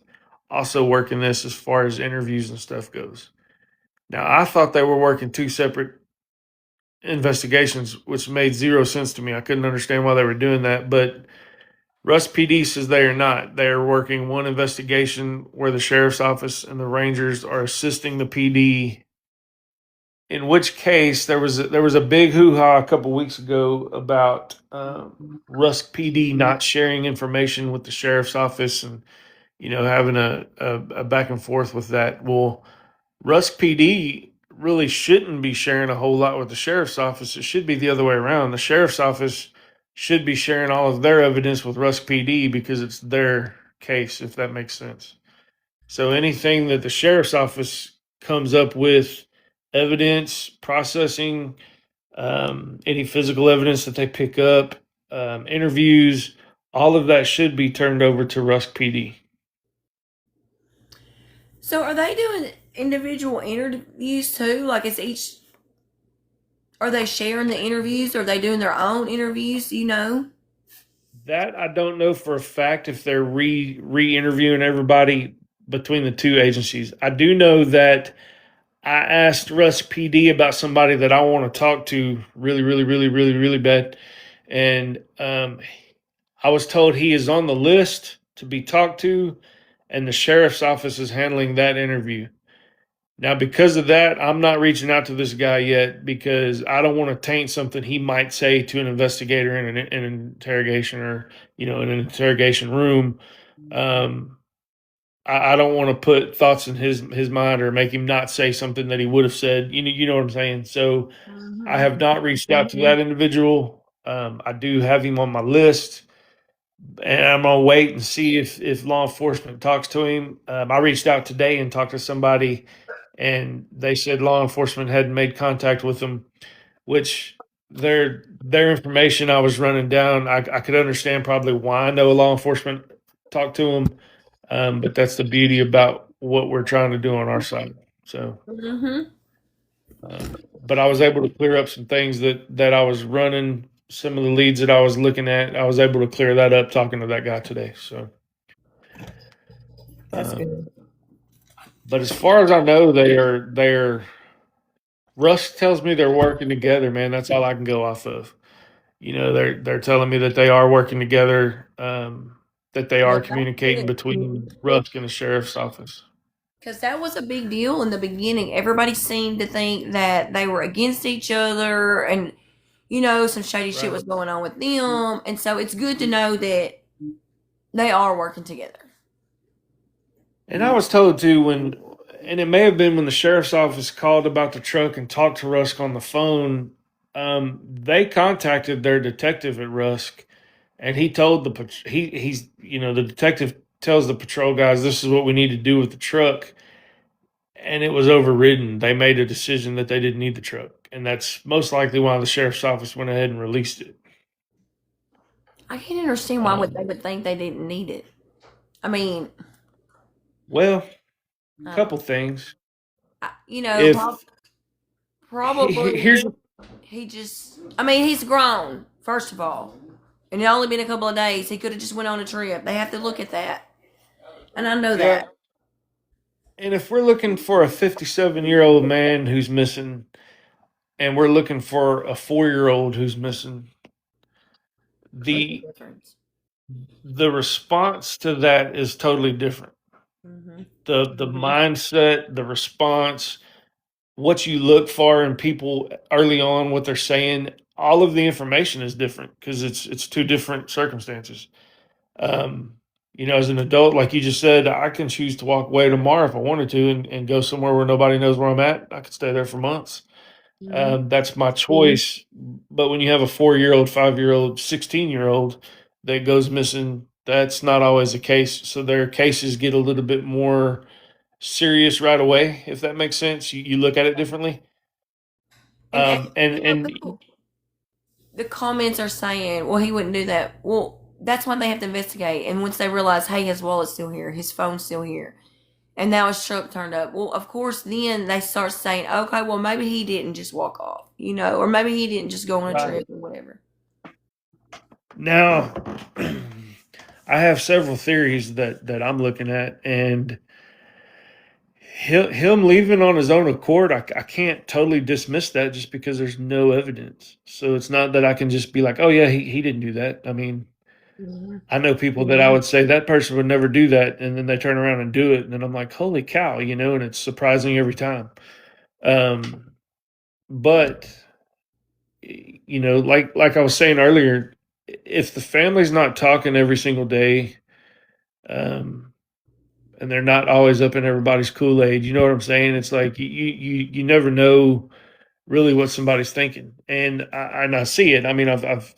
also working this as far as interviews and stuff goes. Now, I thought they were working two separate investigations, which made zero sense to me. I couldn't understand why they were doing that. But Russ PD says they are not. They are working one investigation where the sheriff's office and the Rangers are assisting the PD. In which case, there was a big hoo-ha a couple weeks ago about Rusk PD not sharing information with the sheriff's office, and having a back and forth with that. Well, Rusk PD really shouldn't be sharing a whole lot with the sheriff's office. It should be the other way around. The sheriff's office should be sharing all of their evidence with Rusk PD because it's their case, if that makes sense. So anything that the sheriff's office comes up with, evidence, processing, any physical evidence that they pick up, interviews, all of that should be turned over to Rusk PD. So are they doing individual interviews too? Like is each, are they sharing the interviews? Or are they doing their own interviews? Do you know? That I don't know for a fact if they're re-interviewing everybody between the two agencies. I do know that I asked Russ PD about somebody that I want to talk to really, really, really, really, really bad, and I was told he is on the list to be talked to, and the sheriff's office is handling that interview. Now, because of that, I'm not reaching out to this guy yet because I don't want to taint something he might say to an investigator in an interrogation or, in an interrogation room. Um, I don't want to put thoughts in his mind or make him not say something that he would have said. You know what I'm saying? So I have not reached out to that individual. I do have him on my list, and I'm gonna wait and see if law enforcement talks to him. I reached out today and talked to somebody, and they said law enforcement hadn't made contact with them, which their information I was running down, I could understand probably why no law enforcement talked to them, but that's the beauty about what we're trying to do on our side. So, but I was able to clear up some things that I was running. Some of the leads that I was looking at, I was able to clear that up talking to that guy today. So That's good. But as far as I know, they're Rusk tells me they're working together, man. That's all I can go off of. They're telling me that they are working together, that they are Well, that's communicating good. between Rusk and the sheriff's office. Because that was a big deal in the beginning. Everybody seemed to think that they were against each other and, some shady shit Right. was going on with them. And so it's good to know that they are working together. And I was told too and it may have been when the sheriff's office called about the truck and talked to Rusk on the phone. They contacted their detective at Rusk, and he told the detective tells the patrol guys this is what we need to do with the truck, and it was overridden. They made a decision that they didn't need the truck, and that's most likely why the sheriff's office went ahead and released it. I can't understand why they would think they didn't need it. I mean, Well, a couple things. If probably here's he's grown, first of all. And it only been a couple of days. He could have just went on a trip. They have to look at that. And I know that. And if we're looking for a 57-year-old man who's missing, and we're looking for a 4-year-old who's missing, the response to that is totally different. The mindset, the response, what you look for in people early on, what they're saying, all of the information is different because it's two different circumstances. As an adult, like you just said, I can choose to walk away tomorrow if I wanted to and go somewhere where nobody knows where I'm at. I could stay there for months. That's my choice. But when you have a 4-year-old, 5-year-old, 16-year-old that goes missing, that's not always the case. So their cases get a little bit more serious right away, if that makes sense. You look at it differently. The comments are saying, well, he wouldn't do that. Well, that's why they have to investigate. And once they realize, hey, his wallet's still here, his phone's still here, and now his truck turned up. Well, of course, then they start saying, okay, well, maybe he didn't just walk off, or maybe he didn't just go on a trip or whatever. Now, I have several theories that I'm looking at, and him leaving on his own accord, I can't totally dismiss that just because there's no evidence. So it's not that I can just be like, oh yeah, he didn't do that. I mean, I know people that I would say that person would never do that, and then they turn around and do it, and then I'm like, holy cow, and it's surprising every time. But like I was saying earlier, if the family's not talking every single day, and they're not always up in everybody's Kool-Aid, you know what I'm saying? It's like you never know really what somebody's thinking, and I see it. I mean, I've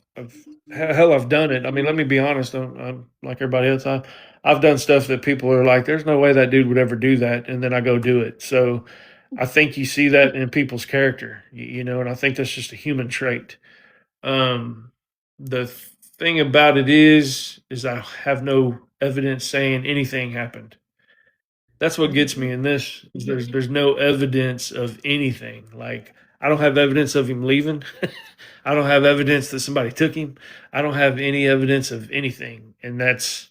done it. I mean, let me be honest. I'm like everybody else. I've done stuff that people are like, "There's no way that dude would ever do that," and then I go do it. So I think you see that in people's character, and I think that's just a human trait. The thing about it is I have no evidence saying anything happened. That's what gets me in this. Is there's no evidence of anything. Like I don't have evidence of him leaving. I don't have evidence that somebody took him. I don't have any evidence of anything, and that's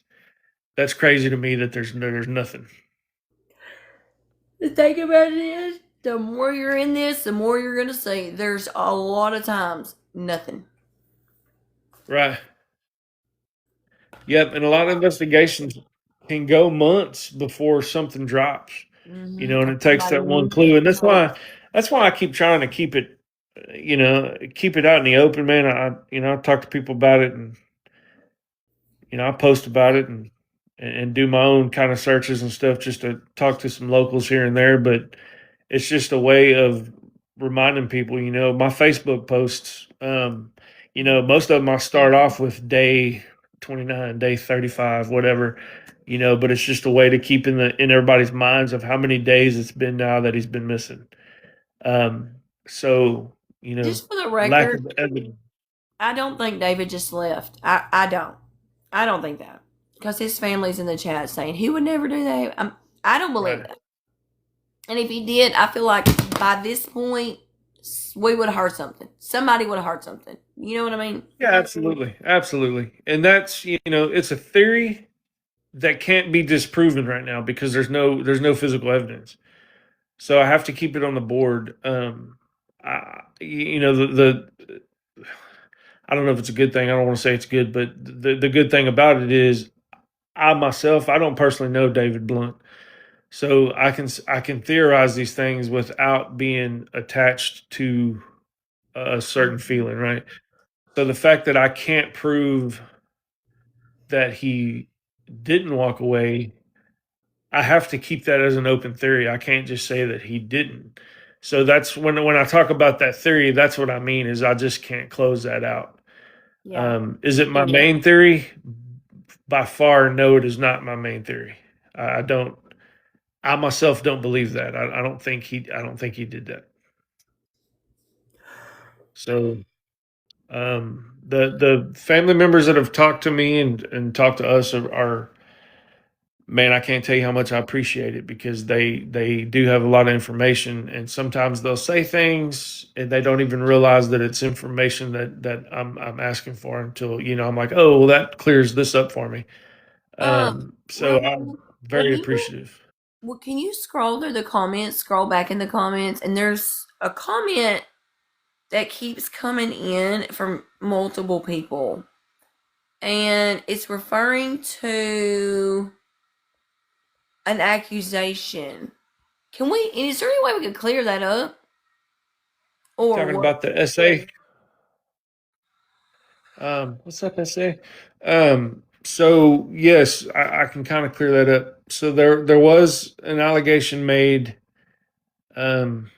crazy to me that there's nothing. The thing about it is, the more you're in this, the more you're gonna see. There's a lot of times nothing. Right. Yep, and a lot of investigations can go months before something drops. And it takes that one clue, and that's why I keep trying to keep it, keep it out in the open, man. I talk to people about it, and I post about it and do my own kind of searches and stuff just to talk to some locals here and there. But it's just a way of reminding people, my Facebook posts, most of them I start off with day 29, day 35, whatever, but it's just a way to keep in everybody's minds of how many days it's been now that he's been missing. So, Just for the lack record, of evidence. I don't think David just left. I don't. I don't think that. Because his family's in the chat saying he would never do that. I don't believe Right. that. And if he did, I feel like by this point, we would have heard something. Somebody would have heard something. You know what I mean? Yeah, absolutely. Absolutely. And that's, it's a theory that can't be disproven right now because there's no physical evidence. So I have to keep it on the board. The I don't know if it's a good thing. I don't want to say it's good, but the good thing about it is I myself, I don't personally know David Blount. So I can theorize these things without being attached to a certain feeling, right? So the fact that I can't prove that he didn't walk away, I have to keep that as an open theory. I can't just say that he didn't. So that's when I talk about that theory, that's what I mean is I just can't close that out. Yeah. Is it my main theory? By far, no, it is not my main theory. I don't. I myself don't believe that. I don't think he. I don't think he did that. So, the family members that have talked to me and talked to us are man, I can't tell you how much I appreciate it because they do have a lot of information, and sometimes they'll say things and they don't even realize that it's information that I'm asking for until I'm like, oh, well, that clears this up for me. So I'm very appreciative. Well, can you scroll through the comments, scroll back in the comments, and there's a comment that keeps coming in from multiple people. And it's referring to an accusation. Is there any way we could clear that up? Or Talking what? about the essay. What's up, essay? So yes, I can kind of clear that up. So there was an allegation made. Um,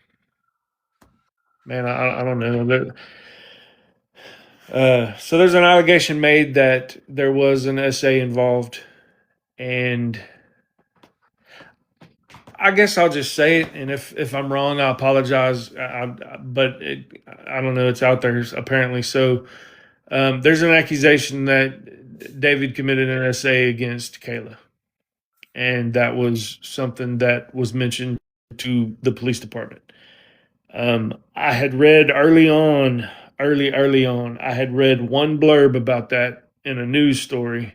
man, I don't know. So there's an allegation made that there was an essay involved, and I guess I'll just say it. And if I'm wrong, I apologize. But I don't know. It's out there apparently. So there's an accusation that David committed an essay against Kayla, and that was something that was mentioned to the police department. I had read early on, I had read one blurb about that in a news story,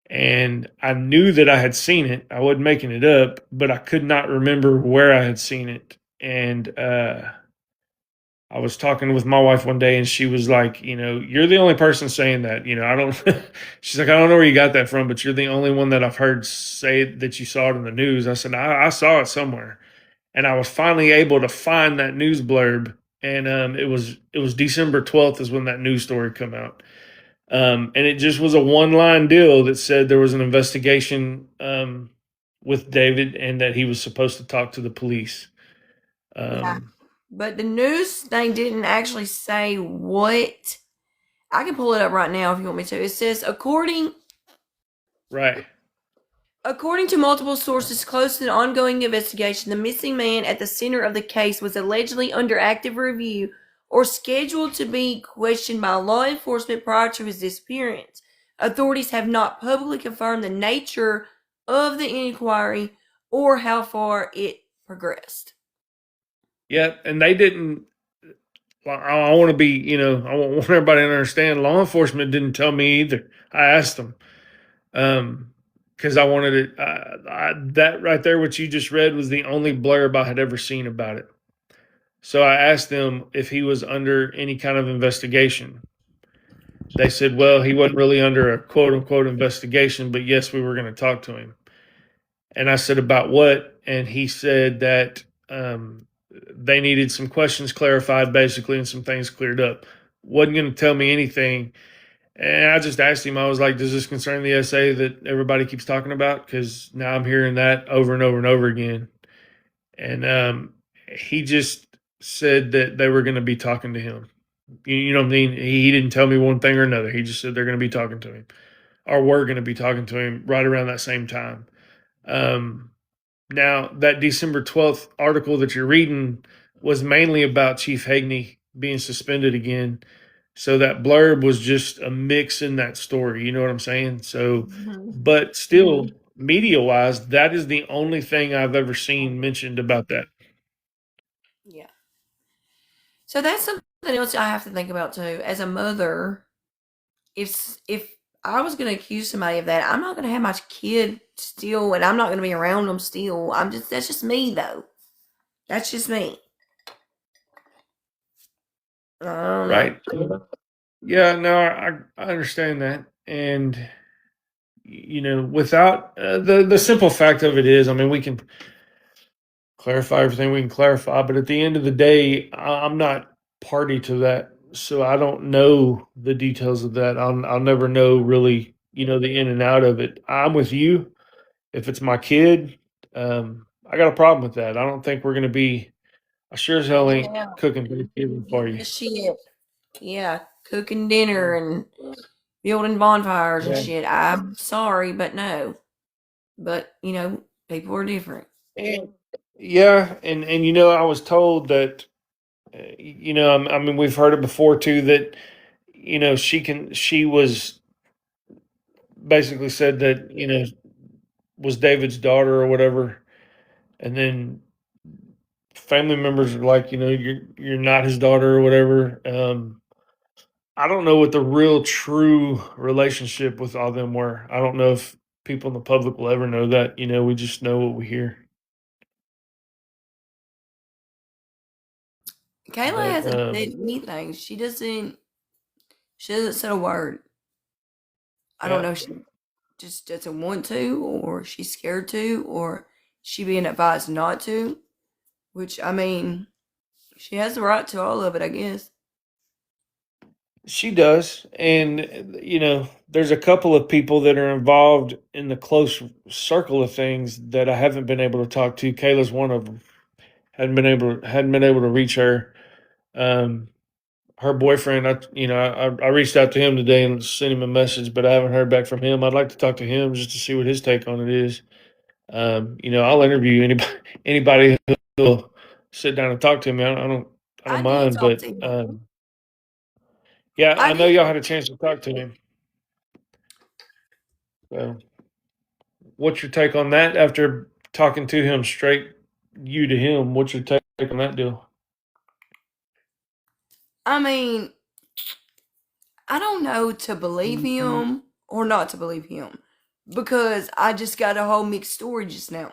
and I knew that I had seen it. I wasn't making it up, but I could not remember where I had seen it. And I was talking with my wife one day, and she was like, you're the only person saying that. I don't, she's like, I don't know where you got that from, but you're the only one that I've heard say that you saw it in the news. I said, I saw it somewhere. And I was finally able to find that news blurb, and it was December 12th is when that news story come out, and it just was a one line deal that said there was an investigation with David and that he was supposed to talk to the police. Yeah. But the news thing didn't actually say what. I can pull it up right now if you want me to. It says, Right. According to multiple sources close to the ongoing investigation, the missing man at the center of the case was allegedly under active review or scheduled to be questioned by law enforcement prior to his disappearance. Authorities have not publicly confirmed the nature of the inquiry or how far it progressed. Yeah, and they didn't. I want to be, I want everybody to understand. Law enforcement didn't tell me either. I asked them. Because I wanted it. That right there, what you just read, was the only blurb I had ever seen about it. So I asked them if he was under any kind of investigation. They said, well, he wasn't really under a quote unquote investigation, but yes, we were going to talk to him. And I said, about what? And he said that they needed some questions clarified, basically, and some things cleared up. Wasn't going to tell me anything. And I just asked him, I was like, does this concern the essay that everybody keeps talking about? Because now I'm hearing that over and over and over again. And he just said that they were going to be talking to him. You know what I mean? He didn't tell me one thing or another. He just said they're going to be talking to him. or were going to be talking to him right around that same time. Now, that December 12th article that you're reading was mainly about Chief Hagney being suspended again. So that blurb was just a mix in that story. You know what I'm saying? So, but still, media wise, that is the only thing I've ever seen mentioned about that. Yeah. So that's something else I have to think about too. As a mother, if I was going to accuse somebody of that, I'm not going to have my kid still, and I'm not going to be around them still. That's just me though. That's just me. I don't know. Right. Yeah, no, I understand that. And, without the simple fact of it is, I mean, we can clarify everything we can clarify, but at the end of the day, I'm not party to that. So I don't know the details of that. I'll never know really, the in and out of it. I'm with you. If it's my kid, I got a problem with that. I don't think we're going to be, I sure as hell ain't Yeah. cooking Thanksgiving for you. Shit. Yeah, cooking dinner and building bonfires and Yeah. shit. I'm sorry, but no. But people are different. Yeah, and I was told that, I mean, we've heard it before too that, she was basically said that, was David's daughter or whatever, and then family members are like, you're not his daughter or whatever. I don't know what the real true relationship with all them were. I don't know if people in the public will ever know that. We just know what we hear. Kayla But hasn't said anything. She doesn't say a word. I don't yeah. know if she just doesn't want to, or she's scared to, or she being advised not to. Which, I mean, she has the right to all of it, I guess. She does. And, there's a couple of people that are involved in the close circle of things that I haven't been able to talk to. Kayla's one of them. Hadn't been able to reach her. Her boyfriend, I reached out to him today and sent him a message, but I haven't heard back from him. I'd like to talk to him just to see what his take on it is. I'll interview anybody who will sit down and talk to me. I don't I did mind, talk but to him. yeah, I I know did. y'all had a chance to talk to him. So, what's your take on that after talking to him straight, you to him? What's your take on that deal? I mean, I don't know to believe him or not to believe him because I just got a whole mixed story just now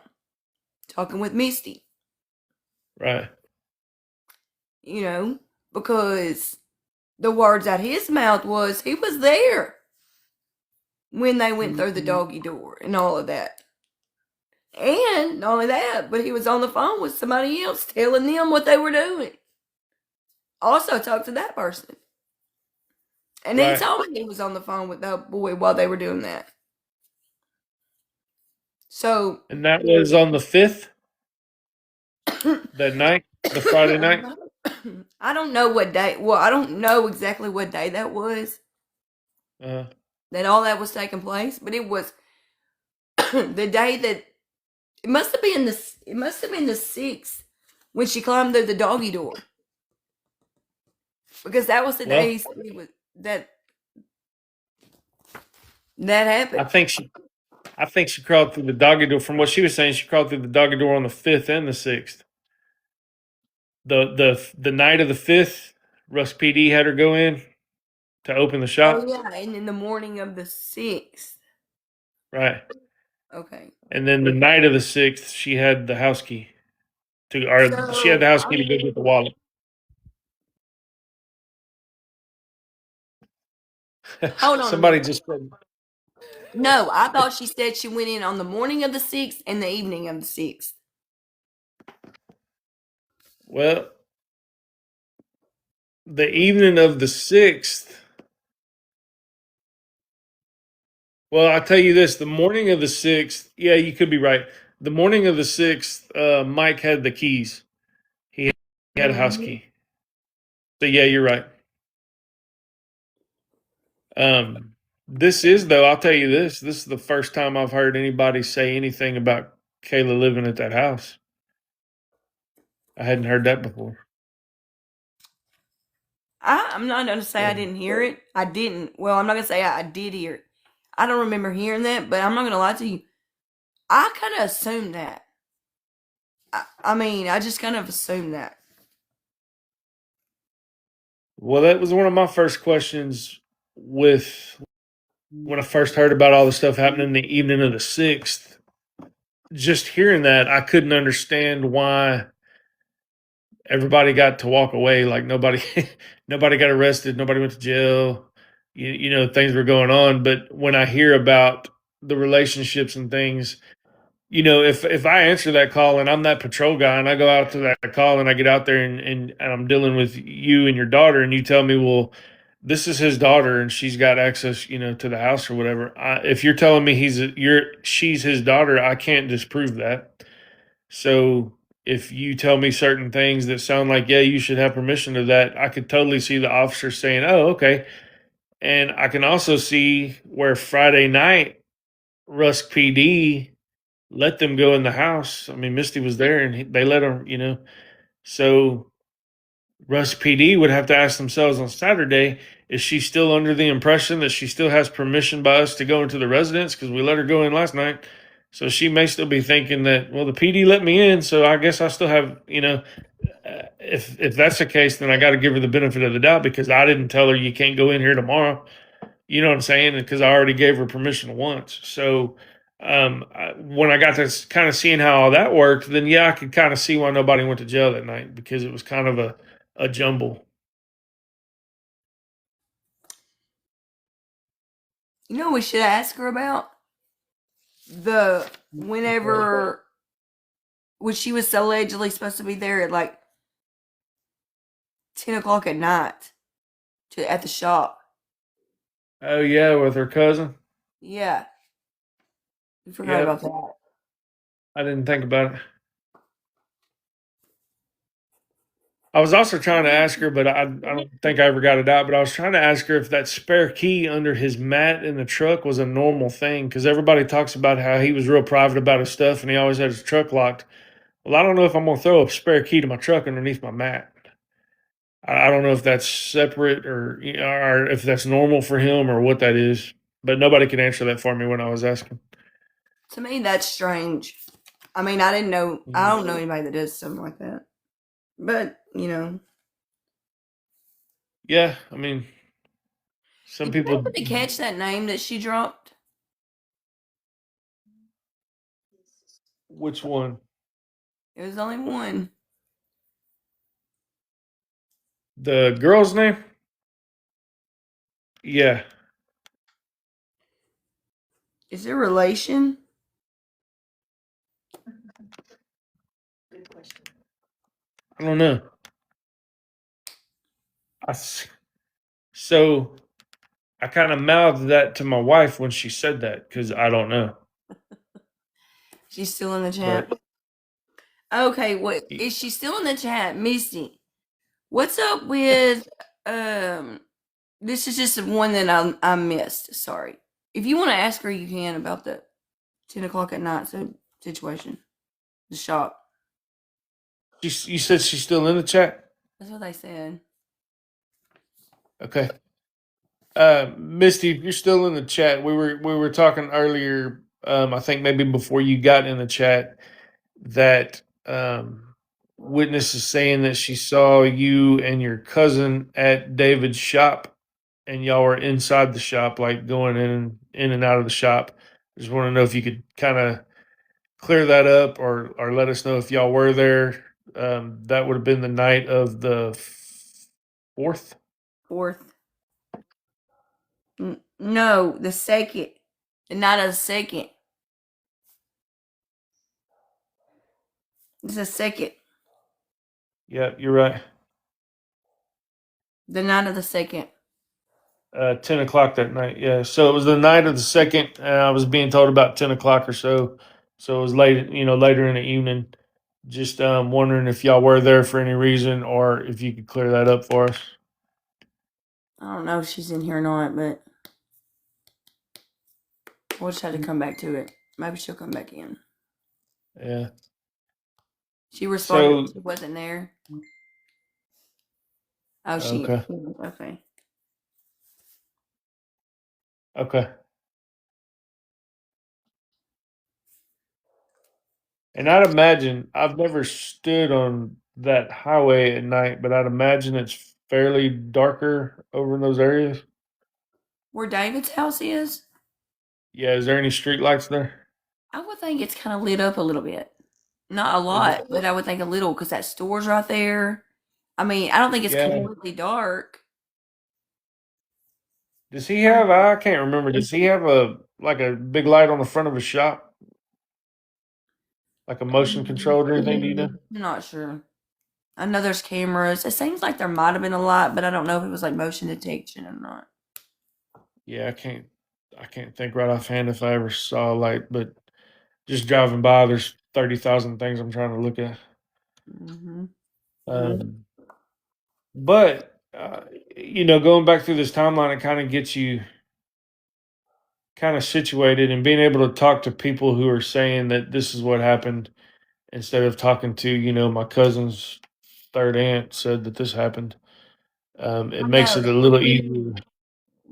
talking with Misty, Right. because the words out his mouth was he was there when they went through the doggy door and all of that. And not only that, but he was on the phone with somebody else telling them what they were doing. Also talked to that person. And he Right. told me he was on the phone with that boy while they were doing that. So And that was on the 5th, that night, the Friday night. I don't know what day. Well, I don't know exactly what day that was Uh, that all that was taking place, but it was the day that it must have been the 6th when she climbed through the doggy door. Because that was the Well, day it was that happened. I think she crawled through the doggy door. From what she was saying, she crawled through the doggy door on the 5th and the 6th. The night of the 5th, Rusk PD had her go in to open the Oh shop. yeah, and in the morning of the 6th. Right. Okay. And then the night of the 6th, she had the house key she had the So house key to go get the wallet. hold on a Somebody minute. just said, No, I thought she said she went in on the morning of the 6th and the evening of the 6th. well, the evening of the 6th. Well, I'll tell you this: the morning of the 6th. Yeah, you could be right. The morning of the 6th, Mike had the keys. He had a house key. So yeah, you're right. This is though. I'll tell you this. This is the first time I've heard anybody say anything about Kayla living at that house. I hadn't heard that before. I'm not going to say I didn't hear it. I didn't. Well, I'm not going to say I did hear it. I don't remember hearing that, but I'm not going to lie to you. I kind of assumed that. I mean, I just kind of assumed that. Well, that was one of my first questions with when I first heard about all the stuff happening the evening of the 6th. Just hearing that, I couldn't understand why everybody got to walk away. Like nobody, nobody got arrested. Nobody went to jail. You know, things were going on. But when I hear about the relationships and things, you know, if I answer that call and I'm that patrol guy and I go out to that call and I get out there and I'm dealing with you and your daughter and you tell me, well, this is his daughter and she's got access, you know, to the house or whatever. If you're telling me she's his daughter, I can't disprove that. So if you tell me certain things that sound like, yeah, you should have permission to that, I could totally see the officer saying, oh, okay. And I can also see where Friday night, Rusk PD let them go in the house. I mean, Misty was there and they let her, you know. So Rusk PD would have to ask themselves on Saturday, is she still under the impression that she still has permission by us to go into the residence? Because we let her go in last night. So she may still be thinking that, well, the PD let me in, so I guess I still have, you know, if that's the case, then I got to give her the benefit of the doubt because I didn't tell her you can't go in here tomorrow. You know what I'm saying? Because I already gave her permission once. So when I got to kind of seeing how all that worked, then yeah, I could kind of see why nobody went to jail that night because it was kind of a jumble. You know what we should ask her about? Whenever when she was allegedly supposed to be there at like 10 o'clock at night at the shop. Oh yeah, with her cousin. Yeah. We forgot about that. I didn't think about it. I was also trying to ask her, but I don't think I ever got it out. But I was trying to ask her if that spare key under his mat in the truck was a normal thing because everybody talks about how he was real private about his stuff and he always had his truck locked. Well, I don't know if I'm going to throw a spare key to my truck underneath my mat. I don't know if that's separate or, you know, or if that's normal for him or what that is. But nobody could answer that for me when I was asking. To me, that's strange. I mean, I didn't know. I don't know anybody that does something like that. But you know, Yeah, I mean, some did you people. happen to catch that name that she dropped? Which one? It was only one. The girl's name? Yeah. Is there relation? Good question. I don't know. So I kind of mouthed that to my wife when she said that because I don't know. She's still in the chat. But Okay, what is she still in the chat, Misty? What's up with this is just one that I missed. Sorry. If you want to ask her, you can about the 10 o'clock at night situation, the shop. you said she's still in the chat? That's what they said. Okay. Misty, if you're still in the chat, we were talking earlier. I think maybe before you got in the chat that witness is saying that she saw you and your cousin at David's shop, and y'all were inside the shop, like going in and out of the shop. Just want to know if you could kind of clear that up or let us know if y'all were there. That would have been the night of the 4th. Fourth. No, the second. The night of the second. It's the second. Yeah, you're right. The night of the second. 10 o'clock that night. Yeah. So it was the night of the 2nd, and I was being told about 10 o'clock or so. So it was late, later in the evening. Just wondering if y'all were there for any reason or if you could clear that up for us. I don't know if she's in here or not, but We'll just have to come back to it. Maybe she'll come back in. Yeah. She responded So she wasn't there. Oh, she okay. okay. Okay. And I'd imagine I've never stood on that highway at night, but I'd imagine it's fairly darker over in those areas. Where David's house is, Yeah, is there any street lights there? I would think it's kind of lit up a little bit. Not a Is lot, it? but I would think a little because that store's right there. I mean, I don't think it's Yeah. completely dark. Does he have? I can't remember. Does he have a big light on the front of his shop, like a motion control or anything? Do you know? I'm not sure. I know there's cameras. It seems like there might have been a lot, but I don't know if it was like motion detection or not. Yeah, I can't think right offhand if I ever saw a light, but just driving by, there's 30,000 things I'm trying to look at. Mm-hmm. Um, but going back through this timeline, it kind of gets you kind of situated and being able to talk to people who are saying that this is what happened instead of talking to, my cousin's third aunt said that this happened. It I makes know it a little easier.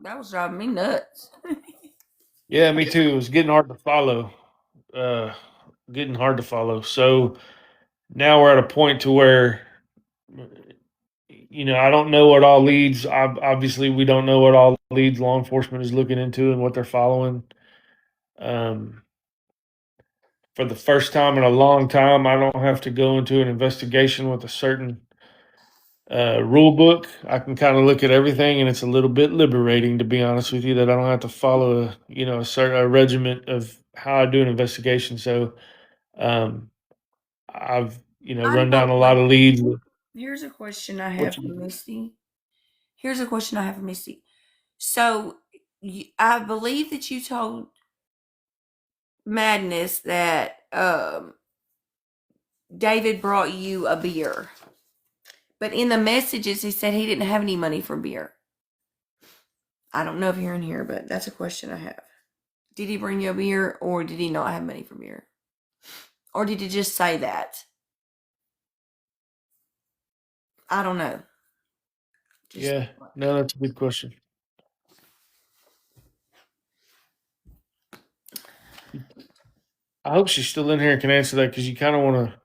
that was driving me nuts. Yeah, me too. It was getting hard to follow. Uh, Getting hard to follow. So now we're at a point to where, I don't know what all leads. Obviously, we don't know what all leads law enforcement is looking into and what they're following. Um, for the first time in a long time, I don't have to go into an investigation with a certain rule book. I can kind of look at everything, and it's a little bit liberating, to be honest with you, that I don't have to follow a regiment of how I do an investigation. So um, I've I run know down a lot what. of leads. Here's a question I have Which for Misty. Here's a question I have for Misty. So, I believe that you told Madness that David brought you a beer, but in the messages he said he didn't have any money for beer. I don't know if you're in here, but that's a question I have. Did he bring you a beer, or did he not have money for beer, or did he just say that? I don't know. Just Yeah, no, that's a good question. I hope she's still in here and can answer that because you kind of want to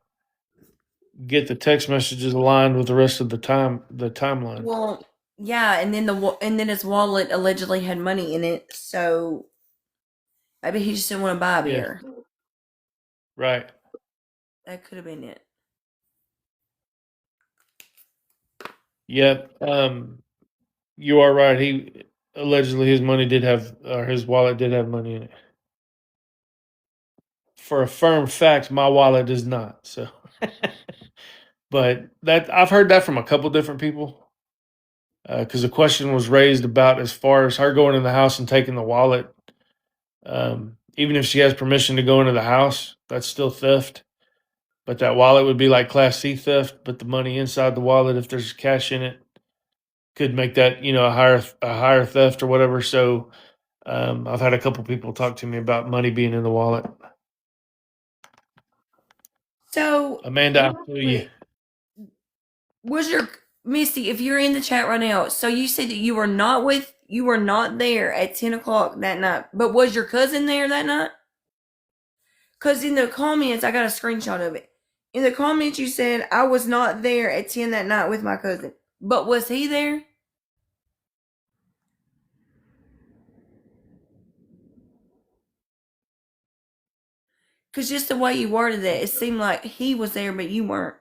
get the text messages aligned with the rest of the timeline. well, yeah, and then his wallet allegedly had money in it, so maybe he just didn't want to buy a Yeah, beer. right. That could have been it. Yep. You are right. He allegedly his money did have, or his wallet did have money in it. For a firm fact, my wallet does not. So, but that I've heard that from a couple different people because the question was raised about as far as her going in the house and taking the wallet. Even if she has permission to go into the house, that's still theft. But that wallet would be like Class C theft. But the money inside the wallet, if there's cash in it, could make that a higher theft or whatever. So I've had a couple people talk to me about money being in the wallet. So, Amanda, I real feel you. quick, was your Misty? If you're in the chat right now, so you said that you were not there at 10 o'clock that night, but was your cousin there that night? Because in the comments, I got a screenshot of it. In the comments, you said I was not there at 10 that night with my cousin, but was he there? Because just the way you worded it, it seemed like he was there, but you weren't.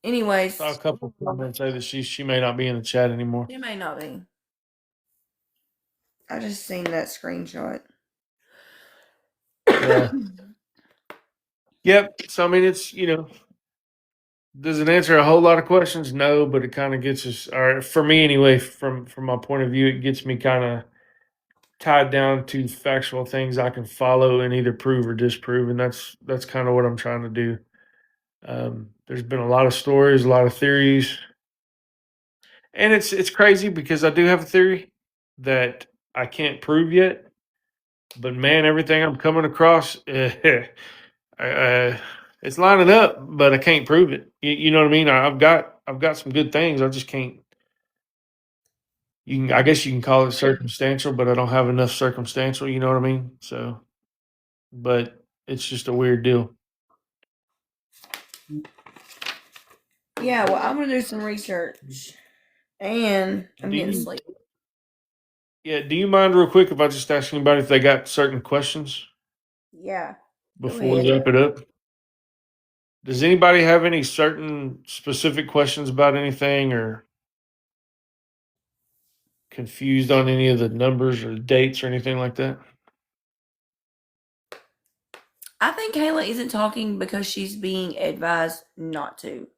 Anyways, Saw a couple comments say that she may not be in the chat anymore. it may not be. I just seen that screenshot. Yeah. Yep. So I mean, it's does it answer a whole lot of questions? No, but it kind of gets us, or for me anyway, from my point of view, it gets me kind of tied down to factual things I can follow and either prove or disprove, and that's kind of what I'm trying to do. There's been a lot of stories, a lot of theories, And it's crazy because I do have a theory that I can't prove yet. But man, everything I'm coming across, it's lining up, but I can't prove it. You know what I mean? I've got some good things. I just can't. I guess you can call it circumstantial, but I don't have enough circumstantial. You know what I mean? So, but it's just a weird deal. Yeah, well, I'm gonna do some research, and I'm Do getting you- sleep. Yeah. Do you mind real quick if I just ask anybody if they got certain questions Yeah. before we ahead. wrap it up? Does anybody have any certain specific questions about anything or confused on any of the numbers or dates or anything like that? I think Kayla isn't talking because she's being advised not to.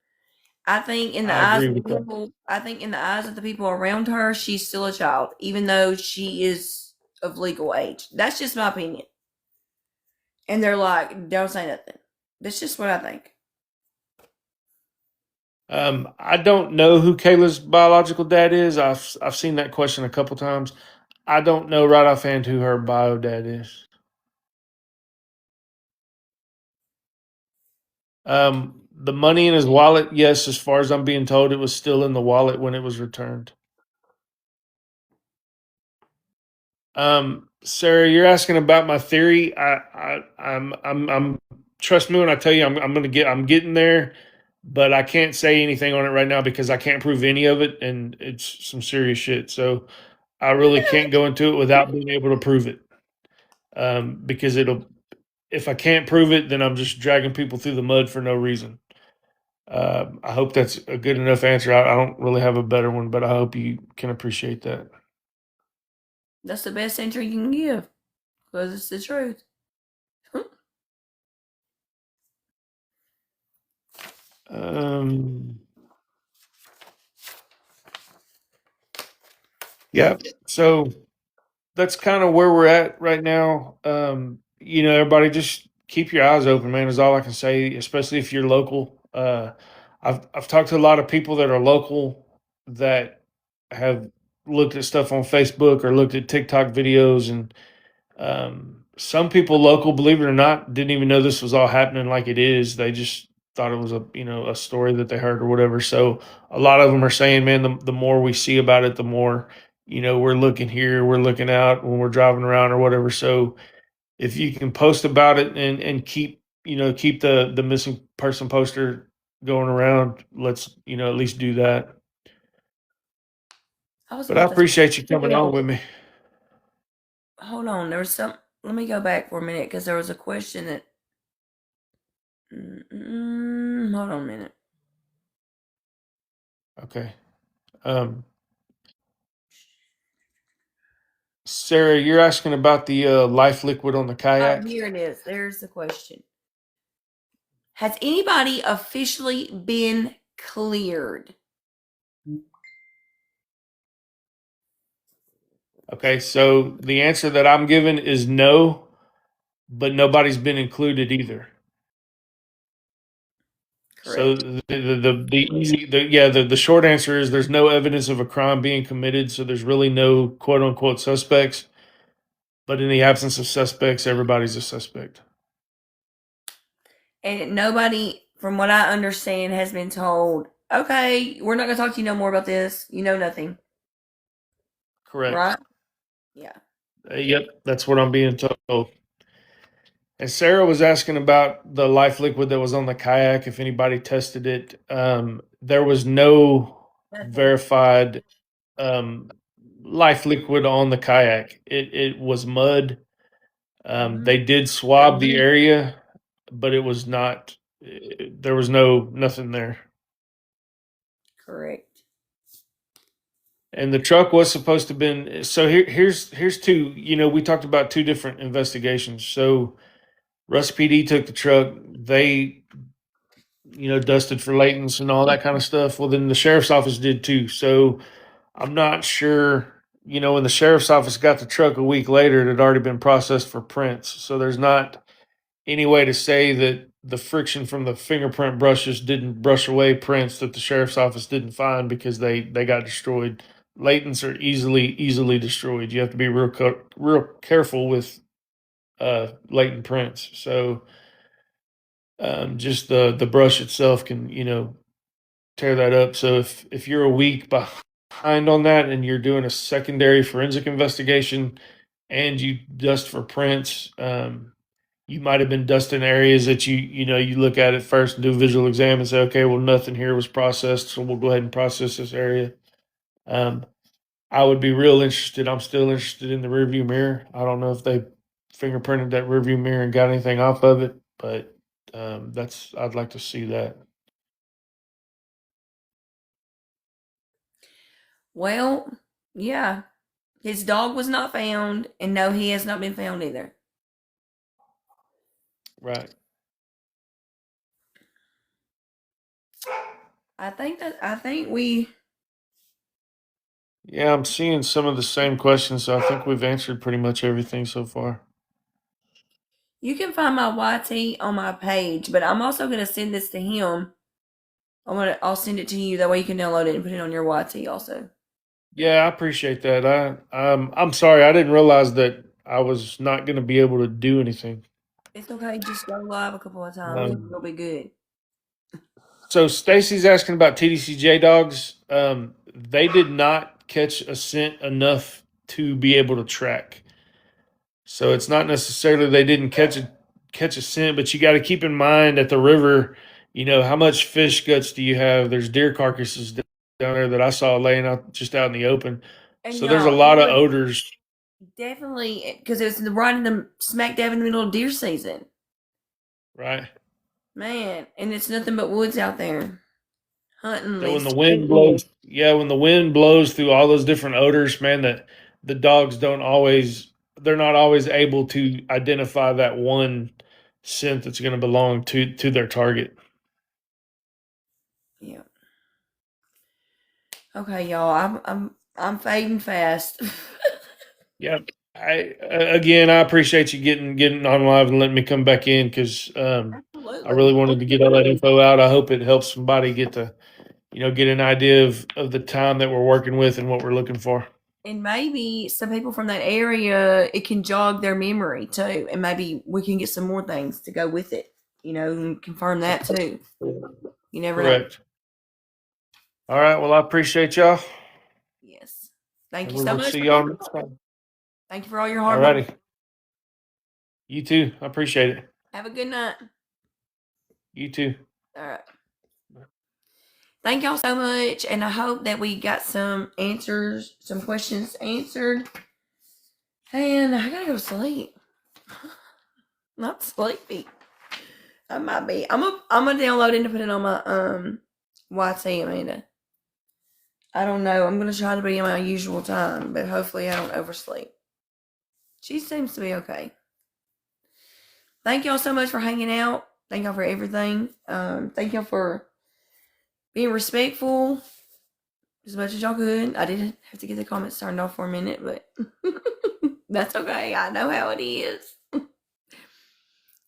I think in the I eyes agree of the with that. people, I think in the eyes of the people around her, she's still a child, even though she is of legal age. That's just my opinion. And they're like, don't say nothing. That's just what I think. I don't know who Kayla's biological dad is. I've seen that question a couple times. I don't know right offhand who her bio dad is. The money in his wallet, yes, as far as I'm being told, it was still in the wallet when it was returned. Sarah, you're asking about my theory. I'm trust me when I tell you I'm getting there, but I can't say anything on it right now because I can't prove any of it, and it's some serious shit. So I really can't go into it without being able to prove it. Because if I can't prove it, then I'm just dragging people through the mud for no reason. I hope that's a good enough answer. I don't really have a better one, but I hope you can appreciate that. That's the best answer you can give because it's the truth. Yeah. So that's kind of where we're at right now. Everybody just keep your eyes open, man, is all I can say, especially if you're local. I've talked to a lot of people that are local that have looked at stuff on Facebook or looked at TikTok videos, and some people local, believe it or not, didn't even know this was all happening like it is. They just thought it was a story that they heard or whatever. So a lot of them are saying, man, the more we see about it, the more we're looking here, we're looking out when we're driving around or whatever. So if you can post about it and keep the missing person poster going around, let's at least do that. But I appreciate you coming on with me. Hold on, there was some. Let me go back for a minute because there was a question that. Hold on a minute. Okay. Sarah, you're asking about the life liquid on the kayak. Oh, here it is. There's the question. Has anybody officially been cleared? Okay, so the answer that I'm giving is no, but nobody's been included either. Correct. So the short answer is there's no evidence of a crime being committed, so there's really no quote unquote suspects. But in the absence of suspects, everybody's a suspect. And nobody, from what I understand, has been told, okay, we're not going to talk to you no more about this. You know nothing. Correct. Right? Yeah. Yep, that's what I'm being told. And Sarah was asking about the life liquid that was on the kayak, if anybody tested it. There was no Nothing. verified life liquid on the kayak. It was mud. They did swab the area, but it was not. There was nothing there. Correct. And the truck was supposed to have been. So here's two. We talked about two different investigations. So Rusk PD took the truck. They dusted for latents and all that kind of stuff. Well, then the sheriff's office did too. So I'm not sure. When the sheriff's office got the truck a week later, it had already been processed for prints. So there's not any way to say that the friction from the fingerprint brushes didn't brush away prints that the sheriff's office didn't find because they got destroyed. Latents are easily destroyed. You have to be real careful with latent prints. So just the brush itself can tear that up. So if you're a week behind on that and you're doing a secondary forensic investigation and you dust for prints, you might have been dusting areas that you look at it first and do a visual exam and say, okay, well, nothing here was processed, so we'll go ahead and process this area. I would be real interested. I'm still interested in the rearview mirror. I don't know if they fingerprinted that rearview mirror and got anything off of it, but I'd like to see that. Well, yeah. His dog was not found, and no, he has not been found either. Right. I think we. Yeah, I'm seeing some of the same questions, so I think we've answered pretty much everything so far. You can find my YT on my page, but I'm also gonna send this to him. I'll send it to you. That way you can download it and put it on your YT also. Yeah, I appreciate that. I'm sorry, I didn't realize that I was not going to be able to do anything. It's okay. Just go live a couple of times. It'll be good. So Stacy's asking about TDCJ dogs. They did not catch a scent enough to be able to track. So it's not necessarily they didn't catch a scent, but you got to keep in mind at the river, how much fish guts do you have? There's deer carcasses down there that I saw laying out just out in the open. And so there's a lot of odors. Definitely, because it's right in the smack dab in the middle of deer season. Right. Man, and it's nothing but woods out there. Hunting. So when the wind blows, when the wind blows through all those different odors, man, that the dogs they're not always able to identify that one scent that's going to belong to their target. Yeah. Okay, y'all. I'm fading fast. Yeah. I appreciate you getting on live and letting me come back in because I really wanted to get all that info out. I hope it helps somebody get an idea of the time that we're working with and what we're looking for. And maybe some people from that area, it can jog their memory too. And maybe we can get some more things to go with it, and confirm that too. You never know. All right. Well, I appreciate y'all. Yes. Thank you so much. See y'all next time. Thank you for all your hard work. Alrighty. You too. I appreciate it. Have a good night. You too. All right. Thank y'all so much, and I hope that we got some questions answered. And I gotta go to sleep. Not sleepy. I might be. I'm gonna download it and put it on my YT, Amanda. I don't know. I'm gonna try to be in my usual time, but hopefully I don't oversleep. She seems to be okay. Thank y'all so much for hanging out. Thank y'all for everything. Thank y'all for being respectful as much as y'all could. I did have to get the comments turned off for a minute, but that's okay. I know how it is.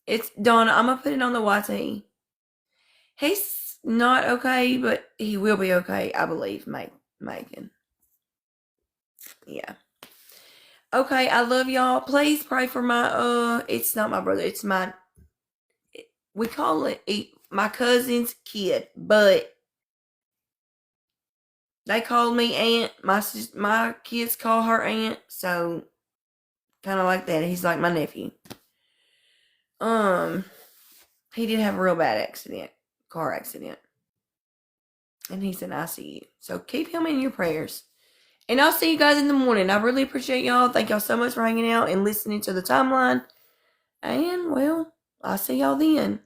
It's Donna. I'm gonna put it on the YT. He's not okay, but he will be okay, I believe, Megan. Yeah. Okay, I love y'all. Please pray for my it's not my brother, it's we call it my cousin's kid, but they call me aunt. My kids call her aunt, so kind of like that. He's like my nephew. He did have a real bad car accident, and he's in ICU. So keep him in your prayers. And I'll see you guys in the morning. I really appreciate y'all. Thank y'all so much for hanging out and listening to the timeline. And well, I'll see y'all then.